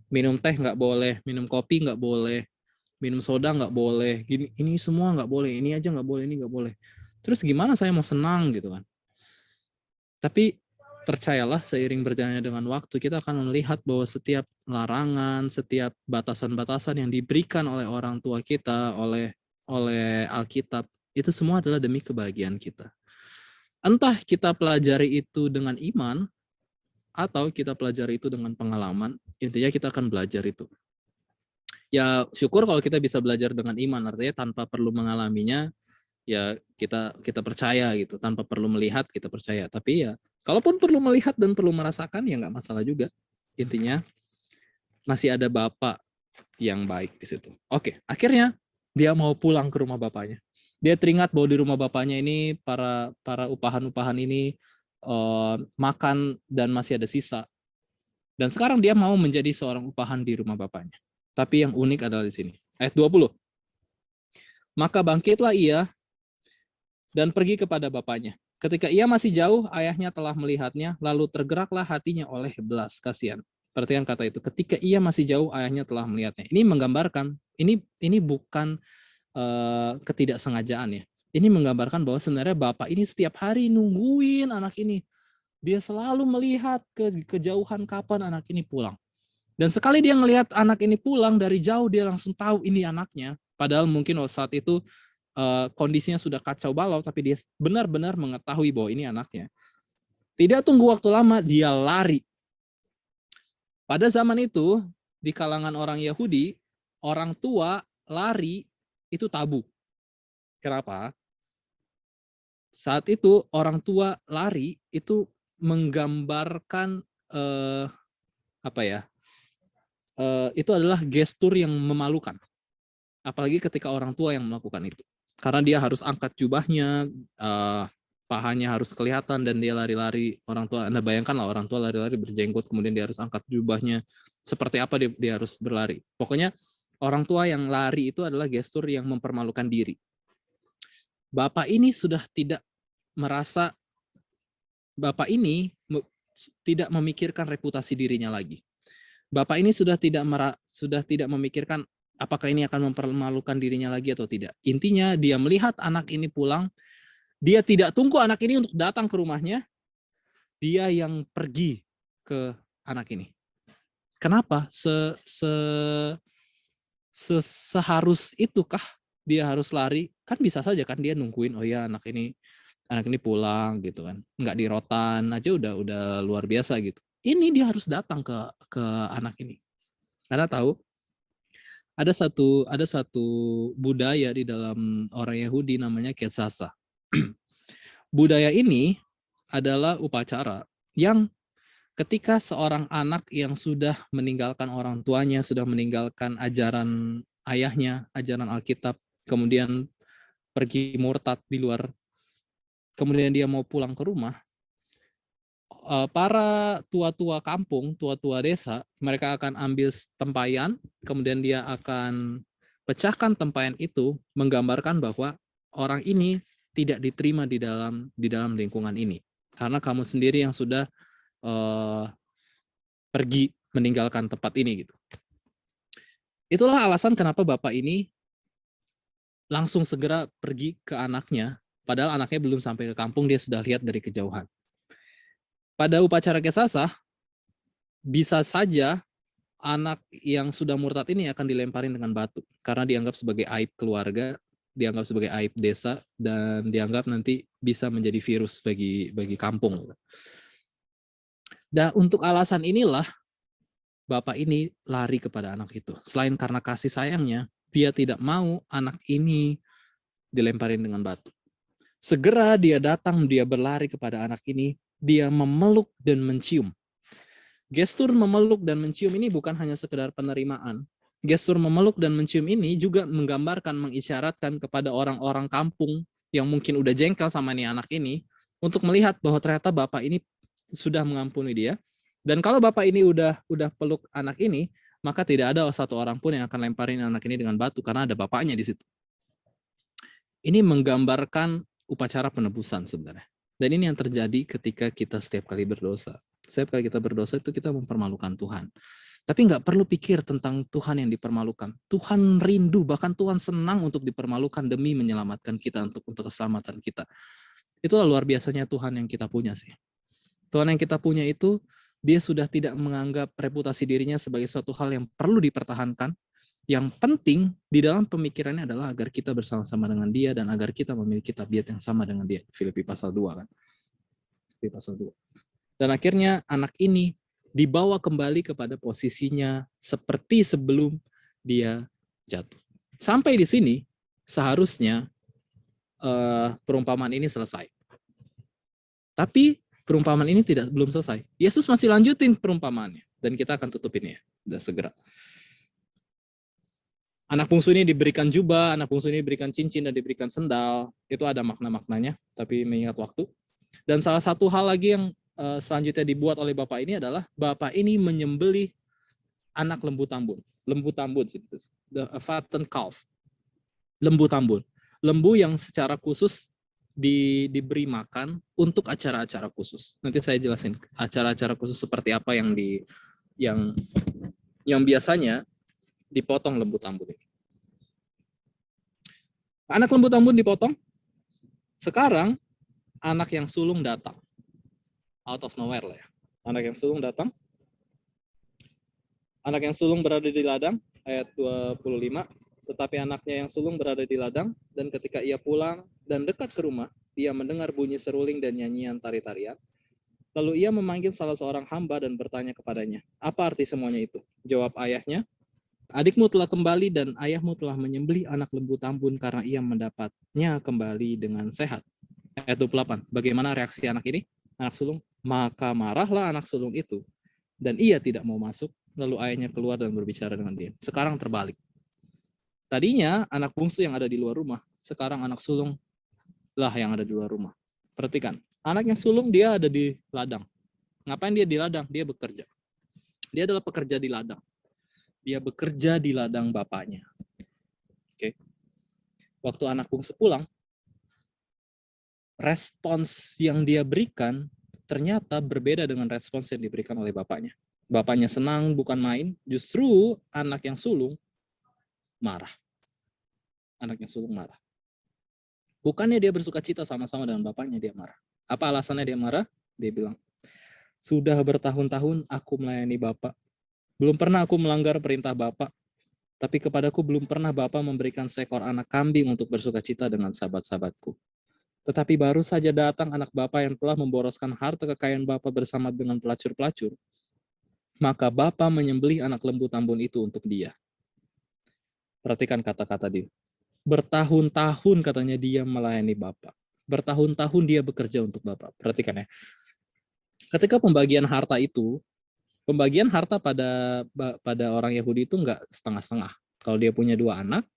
Minum teh nggak boleh, minum kopi nggak boleh, minum soda nggak boleh, gini, ini semua nggak boleh, ini aja nggak boleh, ini nggak boleh. Terus gimana saya mau senang gitu kan? Tapi percayalah, seiring berjalannya dengan waktu, kita akan melihat bahwa setiap larangan, setiap batasan-batasan yang diberikan oleh orang tua kita, oleh Alkitab, itu semua adalah demi kebahagiaan kita. Entah kita pelajari itu dengan iman, atau kita pelajari itu dengan pengalaman, intinya kita akan belajar itu. Ya syukur kalau kita bisa belajar dengan iman, artinya tanpa perlu mengalaminya, ya kita percaya gitu, tanpa perlu melihat kita percaya. Tapi ya kalaupun perlu melihat dan perlu merasakan, ya nggak masalah juga. Intinya masih ada Bapak yang baik di situ. Oke, akhirnya dia mau pulang ke rumah bapaknya. Dia teringat bahwa di rumah bapaknya ini para upahan-upahan ini makan dan masih ada sisa. Dan sekarang dia mau menjadi seorang upahan di rumah bapaknya. Tapi yang unik adalah di sini. Ayat 20. Maka bangkitlah ia dan pergi kepada bapaknya. Ketika ia masih jauh, ayahnya telah melihatnya, lalu tergeraklah hatinya oleh belas kasihan. Perhatikan kata itu. Ketika ia masih jauh, ayahnya telah melihatnya. Ini menggambarkan, ini bukan ketidaksengajaan ya. Ini menggambarkan bahwa sebenarnya bapak ini setiap hari nungguin anak ini. Dia selalu melihat kejauhan kapan anak ini pulang. Dan sekali dia ngelihat anak ini pulang dari jauh, dia langsung tahu ini anaknya. Padahal mungkin saat itu kondisinya sudah kacau balau, tapi dia benar-benar mengetahui bahwa ini anaknya. Tidak tunggu waktu lama, dia lari. Pada zaman itu, di kalangan orang Yahudi, orang tua lari itu tabu. Kenapa? Saat itu orang tua lari itu menggambarkan itu adalah gestur yang memalukan. Apalagi ketika orang tua yang melakukan itu. Karena dia harus angkat jubahnya, pahanya harus kelihatan dan dia lari-lari. Orang tua, Anda bayangkanlah orang tua lari-lari berjenggot, kemudian dia harus angkat jubahnya. Seperti apa dia harus berlari. Pokoknya orang tua yang lari itu adalah gestur yang mempermalukan diri. Bapak ini sudah tidak merasa, Bapak ini tidak memikirkan reputasi dirinya lagi. Bapak ini sudah tidak memikirkan apakah ini akan mempermalukan dirinya lagi atau tidak. Intinya dia melihat anak ini pulang, dia tidak tunggu anak ini untuk datang ke rumahnya, dia yang pergi ke anak ini. Kenapa? Seharus itukah dia harus lari? Kan bisa saja kan dia nungguin, oh ya anak ini pulang gitu kan, nggak di rotan aja udah luar biasa gitu. Ini dia harus datang ke anak ini. Anda tahu ada satu budaya di dalam orang Yahudi namanya Kesasa. Budaya ini adalah upacara yang ketika seorang anak yang sudah meninggalkan orang tuanya, sudah meninggalkan ajaran ayahnya, ajaran Alkitab, kemudian pergi murtad di luar, kemudian dia mau pulang ke rumah, para tua-tua kampung, tua-tua desa, mereka akan ambil tempayan, kemudian dia akan pecahkan tempayan itu, menggambarkan bahwa orang ini tidak diterima di dalam lingkungan ini, karena kamu sendiri yang sudah pergi meninggalkan tempat ini gitu. Itulah alasan kenapa bapak ini langsung segera pergi ke anaknya, padahal anaknya belum sampai ke kampung, dia sudah lihat dari kejauhan. Pada upacara Kesasa, bisa saja anak yang sudah murtad ini akan dilemparin dengan batu, karena dianggap sebagai aib keluarga, dianggap sebagai aib desa, dan dianggap nanti bisa menjadi virus bagi kampung. Dan untuk alasan inilah, bapak ini lari kepada anak itu. Selain karena kasih sayangnya, dia tidak mau anak ini dilemparin dengan batu. Segera dia datang, dia berlari kepada anak ini, dia memeluk dan mencium. Gestur memeluk dan mencium ini bukan hanya sekedar penerimaan. Gestur memeluk dan mencium ini juga menggambarkan, mengisyaratkan kepada orang-orang kampung yang mungkin udah jengkel sama nih anak ini, untuk melihat bahwa ternyata bapak ini sudah mengampuni dia. Dan kalau bapak ini udah peluk anak ini, maka tidak ada satu orang pun yang akan lemparin anak ini dengan batu, karena ada bapaknya di situ. Ini menggambarkan upacara penebusan sebenarnya. Dan ini yang terjadi ketika kita setiap kali berdosa. Setiap kali kita berdosa itu kita mempermalukan Tuhan. Tapi nggak perlu pikir tentang Tuhan yang dipermalukan. Tuhan rindu, bahkan Tuhan senang untuk dipermalukan demi menyelamatkan kita, untuk keselamatan kita. Itulah luar biasanya Tuhan yang kita punya sih. Tuhan yang kita punya itu, dia sudah tidak menganggap reputasi dirinya sebagai suatu hal yang perlu dipertahankan. Yang penting di dalam pemikirannya adalah agar kita bersama-sama dengan dia dan agar kita memiliki tabiat yang sama dengan dia. Filipi pasal 2 kan. Filipi pasal 2. Dan akhirnya anak ini dibawa kembali kepada posisinya seperti sebelum dia jatuh. Sampai di sini seharusnya perumpamaan ini selesai. Tapi perumpamaan ini belum selesai. Yesus masih lanjutin perumpamaannya dan kita akan tutupin ya, udah segera. Anak bungsu ini diberikan jubah, anak bungsu ini diberikan cincin dan diberikan sendal. Itu ada makna-maknanya, tapi mengingat waktu. Dan salah satu hal lagi yang selanjutnya dibuat oleh bapak ini adalah bapak ini menyembelih anak lembu tambun. Lembu tambun, the fattened calf. Lembu tambun. Lembu yang secara khusus diberi makan untuk acara-acara khusus. Nanti saya jelasin acara-acara khusus seperti apa yang biasanya dipotong lembu tambun ini. Anak lembu tambun dipotong. Sekarang anak yang sulung datang. Out of nowhere lah ya. Anak yang sulung datang. Anak yang sulung berada di ladang, ayat 25. Tetapi anaknya yang sulung berada di ladang, dan ketika ia pulang dan dekat ke rumah, ia mendengar bunyi seruling dan nyanyian tari-tarian. Lalu ia memanggil salah seorang hamba dan bertanya kepadanya, apa arti semuanya itu? Jawab ayahnya, adikmu telah kembali dan ayahmu telah menyembelih anak lembu tambun karena ia mendapatnya kembali dengan sehat. Ayat 28, bagaimana reaksi anak ini? Anak sulung, maka marahlah anak sulung itu, dan ia tidak mau masuk, lalu ayahnya keluar dan berbicara dengan dia. Sekarang terbalik. Tadinya anak bungsu yang ada di luar rumah, sekarang anak sulung lah yang ada di luar rumah. Perhatikan, anak yang sulung dia ada di ladang. Ngapain dia di ladang? Dia bekerja. Dia adalah pekerja di ladang. Dia bekerja di ladang bapaknya. Oke. Waktu anak bungsu pulang, respons yang dia berikan ternyata berbeda dengan respons yang diberikan oleh bapaknya. Bapaknya senang bukan main, justru anak yang sulung marah. Anak yang sulung marah. Bukannya dia bersuka cita sama-sama dengan bapaknya, dia marah. Apa alasannya dia marah? Dia bilang, sudah bertahun-tahun aku melayani bapak. Belum pernah aku melanggar perintah bapak. Tapi kepadaku belum pernah bapak memberikan seekor anak kambing untuk bersuka cita dengan sahabat-sahabatku. Tetapi baru saja datang anak bapak yang telah memboroskan harta kekayaan bapak bersama dengan pelacur-pelacur. Maka bapak menyembelih anak lembu tambun itu untuk dia. Perhatikan kata-kata dia. Bertahun-tahun katanya dia melayani bapak. Bertahun-tahun dia bekerja untuk bapak. Perhatikan ya. Ketika pembagian harta itu, pembagian harta pada orang Yahudi itu enggak setengah-setengah. Kalau dia punya 2 anak,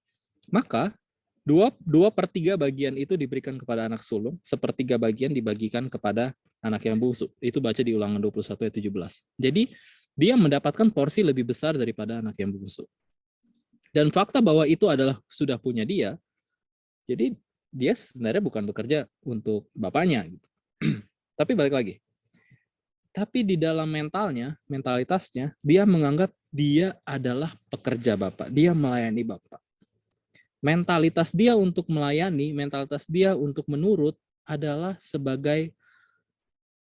maka 2/3 bagian itu diberikan kepada anak sulung, 1/3 bagian dibagikan kepada anak yang bungsu. Itu baca di Ulangan 21 ayat 17. Jadi dia mendapatkan porsi lebih besar daripada anak yang bungsu. Dan fakta bahwa itu adalah sudah punya dia, jadi dia sebenarnya bukan bekerja untuk bapaknya. Gitu. Tapi balik lagi. Tapi di dalam mentalitasnya, dia menganggap dia adalah pekerja bapak. Dia melayani bapak. Mentalitas dia untuk melayani, mentalitas dia untuk menurut adalah sebagai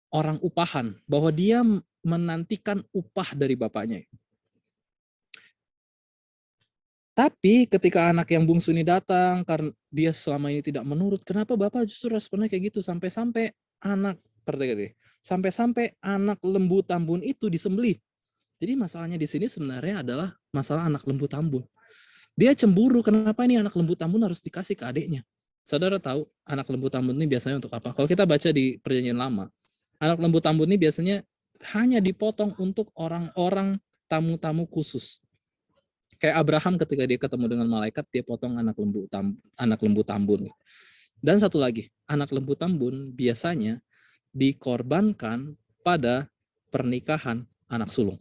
orang upahan. Bahwa dia menantikan upah dari bapaknya. Tapi ketika anak yang bungsu ini datang, karena dia selama ini tidak menurut, kenapa bapak justru responnya kayak gitu? Sampai-sampai anak lembu tambun itu disembelih. Jadi masalahnya di sini sebenarnya adalah masalah anak lembu tambun. Dia cemburu, kenapa ini anak lembu tambun harus dikasih ke adiknya? Saudara tahu anak lembu tambun ini biasanya untuk apa? Kalau kita baca di Perjanjian Lama, anak lembu tambun ini biasanya hanya dipotong untuk orang-orang tamu-tamu khusus. Kayak Abraham ketika dia ketemu dengan malaikat, dia potong anak lembu tambun. Dan satu lagi, anak lembu tambun biasanya dikorbankan pada pernikahan anak sulung.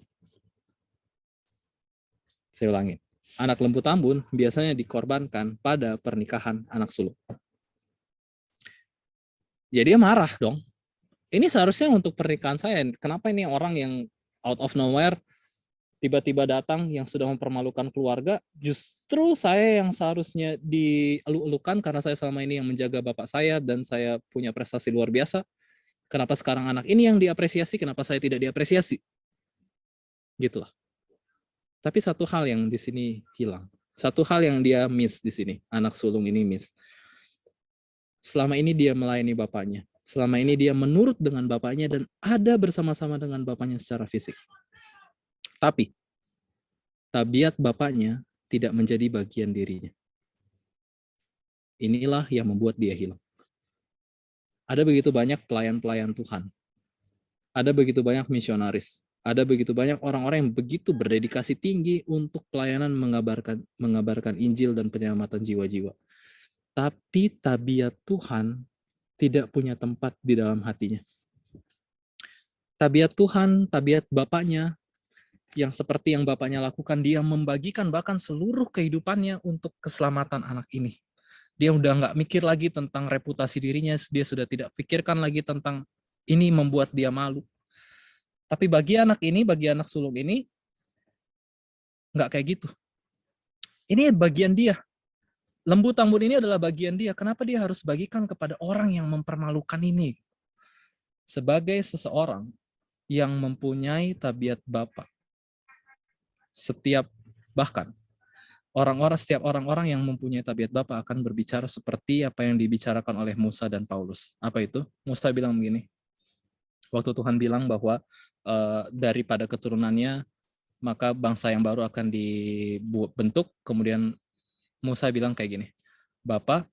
Saya ulangi, anak lembu tambun biasanya dikorbankan pada pernikahan anak sulung. Jadi dia marah dong. Ini seharusnya untuk pernikahan saya. Kenapa ini orang yang out of nowhere tiba-tiba datang yang sudah mempermalukan keluarga, justru saya yang seharusnya dielu-elukan karena saya selama ini yang menjaga bapak saya dan saya punya prestasi luar biasa. Kenapa sekarang anak ini yang diapresiasi, kenapa saya tidak diapresiasi? Gitulah. Tapi satu hal yang di sini hilang. Satu hal yang dia miss di sini, anak sulung ini miss. Selama ini dia melayani bapaknya. Selama ini dia menurut dengan bapaknya dan ada bersama-sama dengan bapaknya secara fisik. Tapi tabiat bapaknya tidak menjadi bagian dirinya. Inilah yang membuat dia hilang. Ada begitu banyak pelayan-pelayan Tuhan. Ada begitu banyak misionaris. Ada begitu banyak orang-orang yang begitu berdedikasi tinggi untuk pelayanan mengabarkan Injil dan penyelamatan jiwa-jiwa. Tapi tabiat Tuhan tidak punya tempat di dalam hatinya. Tabiat Tuhan, tabiat Bapaknya, yang seperti yang Bapaknya lakukan, dia membagikan bahkan seluruh kehidupannya untuk keselamatan anak ini. Dia udah nggak mikir lagi tentang reputasi dirinya, dia sudah tidak pikirkan lagi tentang ini membuat dia malu. Tapi bagi anak ini, bagi anak sulung ini, nggak kayak gitu. Ini bagian dia. Lembu tambun ini adalah bagian dia. Kenapa dia harus bagikan kepada orang yang mempermalukan ini? Sebagai seseorang yang mempunyai tabiat Bapa, setiap orang-orang yang mempunyai tabiat Bapa akan berbicara seperti apa yang dibicarakan oleh Musa dan Paulus. Apa itu? Musa bilang begini. Waktu Tuhan bilang bahwa daripada keturunannya maka bangsa yang baru akan dibentuk, kemudian Musa bilang kayak gini, Bapak,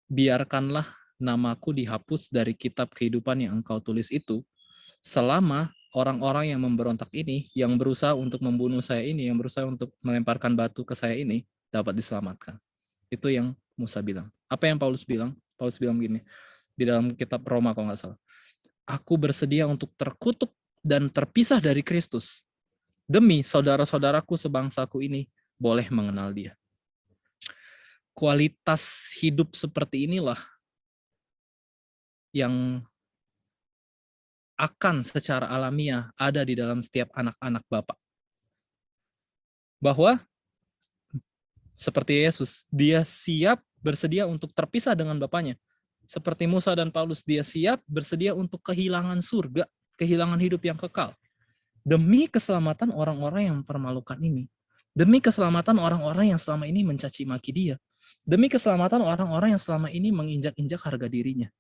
biarkanlah namaku dihapus dari kitab kehidupan yang engkau tulis itu, selama orang-orang yang memberontak ini, yang berusaha untuk membunuh saya ini, yang berusaha untuk melemparkan batu ke saya ini, dapat diselamatkan. Itu yang Musa bilang. Apa yang Paulus bilang? Paulus bilang begini, di dalam kitab Roma kalau nggak salah. Aku bersedia untuk terkutuk dan terpisah dari Kristus demi saudara-saudaraku sebangsaku ini boleh mengenal Dia. Kualitas hidup seperti inilah yang akan secara alamiah ada di dalam setiap anak-anak Bapa. Bahwa seperti Yesus, dia siap bersedia untuk terpisah dengan Bapanya. Seperti Musa dan Paulus, dia siap bersedia untuk kehilangan surga, kehilangan hidup yang kekal. Demi keselamatan orang-orang yang mempermalukan ini. Demi keselamatan orang-orang yang selama ini mencaci maki dia. Demi keselamatan orang-orang yang selama ini menginjak-injak harga dirinya.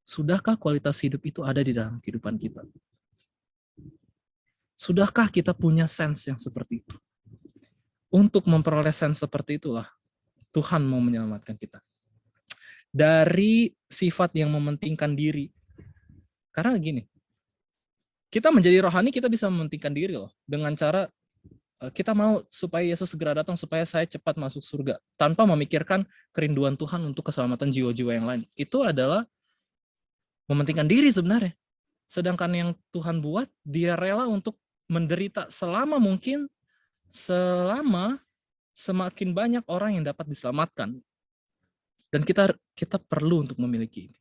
Sudahkah kualitas hidup itu ada di dalam kehidupan kita? Sudahkah kita punya sense yang seperti itu? Untuk memperoleh sense seperti itulah, Tuhan mau menyelamatkan kita. Dari sifat yang mementingkan diri. Karena gini, kita menjadi rohani, kita bisa mementingkan diri loh. Dengan cara, kita mau supaya Yesus segera datang, supaya saya cepat masuk surga. Tanpa memikirkan kerinduan Tuhan untuk keselamatan jiwa-jiwa yang lain. Itu adalah mementingkan diri sebenarnya. Sedangkan yang Tuhan buat, dia rela untuk menderita selama mungkin, selama semakin banyak orang yang dapat diselamatkan. Dan kita perlu untuk memiliki ini.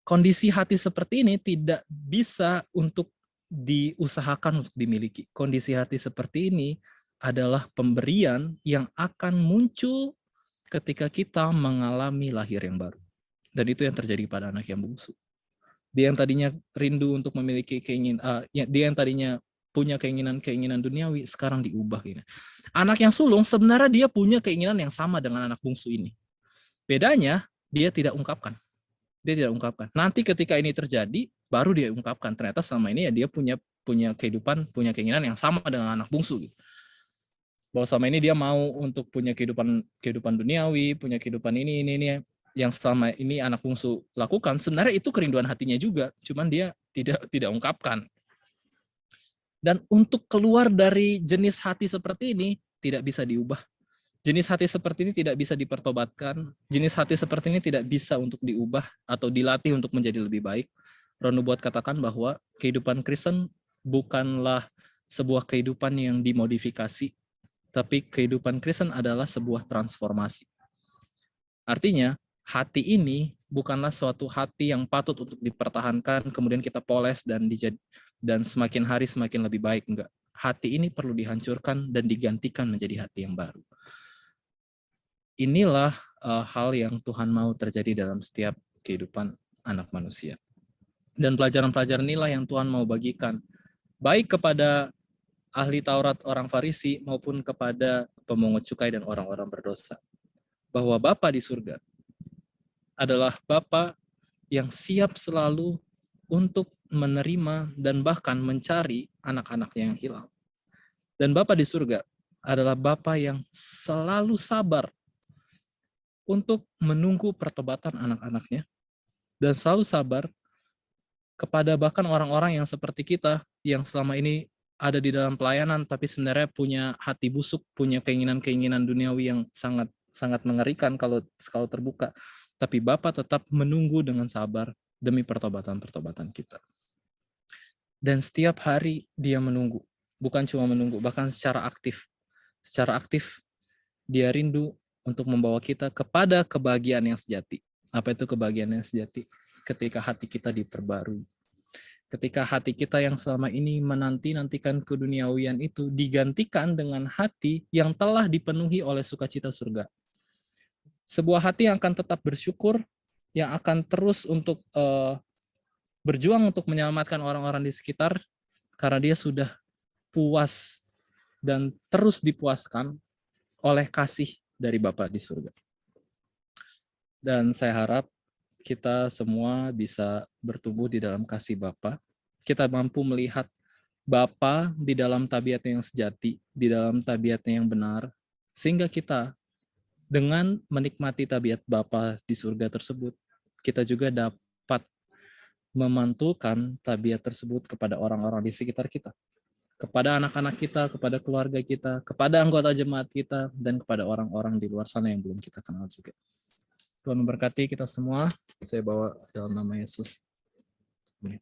Kondisi hati seperti ini tidak bisa untuk diusahakan untuk dimiliki. Kondisi hati seperti ini adalah pemberian yang akan muncul ketika kita mengalami lahir yang baru. Dan itu yang terjadi pada anak yang bungsu. Dia yang tadinya rindu untuk memiliki keinginan, dia yang tadinya punya keinginan duniawi, sekarang diubah. Anak yang sulung sebenarnya dia punya keinginan yang sama dengan anak bungsu ini. Bedanya, dia tidak ungkapkan. Dia tidak ungkapkan. Nanti ketika ini terjadi, baru dia ungkapkan. Ternyata selama ini ya dia punya kehidupan, punya keinginan yang sama dengan anak bungsu. Gitu. Bahwa selama ini dia mau untuk punya kehidupan duniawi, punya kehidupan ini yang selama ini anak bungsu lakukan. Sebenarnya itu kerinduan hatinya juga, cuman dia tidak ungkapkan. Dan untuk keluar dari jenis hati seperti ini tidak bisa diubah. Jenis hati seperti ini tidak bisa dipertobatkan. Jenis hati seperti ini tidak bisa untuk diubah atau dilatih untuk menjadi lebih baik. Ron Nubuat katakan bahwa kehidupan Kristen bukanlah sebuah kehidupan yang dimodifikasi, tapi kehidupan Kristen adalah sebuah transformasi. Artinya, hati ini bukanlah suatu hati yang patut untuk dipertahankan, kemudian kita poles dan semakin hari semakin lebih baik. Enggak. Hati ini perlu dihancurkan dan digantikan menjadi hati yang baru. Inilah hal yang Tuhan mau terjadi dalam setiap kehidupan anak manusia. Dan pelajaran-pelajaran inilah yang Tuhan mau bagikan, baik kepada ahli Taurat orang Farisi maupun kepada pemungut cukai dan orang-orang berdosa. Bahwa Bapa di surga adalah Bapa yang siap selalu untuk menerima dan bahkan mencari anak-anaknya yang hilang. Dan Bapa di surga adalah Bapa yang selalu sabar untuk menunggu pertobatan anak-anaknya dan selalu sabar kepada bahkan orang-orang yang seperti kita yang selama ini ada di dalam pelayanan tapi sebenarnya punya hati busuk, punya keinginan-keinginan duniawi yang sangat mengerikan kalau terbuka. Tapi Bapa tetap menunggu dengan sabar demi pertobatan-pertobatan kita. Dan setiap hari dia menunggu, bukan cuma menunggu, bahkan secara aktif. Secara aktif dia rindu untuk membawa kita kepada kebahagiaan yang sejati. Apa itu kebahagiaan yang sejati? Ketika hati kita diperbarui. Ketika hati kita yang selama ini menanti-nantikan keduniawian itu digantikan dengan hati yang telah dipenuhi oleh sukacita surga. Sebuah hati yang akan tetap bersyukur, yang akan terus untuk berjuang untuk menyelamatkan orang-orang di sekitar, karena dia sudah puas dan terus dipuaskan oleh kasih dari Bapa di surga. Dan saya harap kita semua bisa bertumbuh di dalam kasih Bapa. Kita mampu melihat Bapa di dalam tabiatnya yang sejati, di dalam tabiatnya yang benar, sehingga kita dengan menikmati tabiat Bapa di surga tersebut, kita juga dapat memantulkan tabiat tersebut kepada orang-orang di sekitar kita. Kepada anak-anak kita, kepada keluarga kita, kepada anggota jemaat kita, dan kepada orang-orang di luar sana yang belum kita kenal juga. Tuhan memberkati kita semua. Saya bawa dalam nama Yesus. Amin.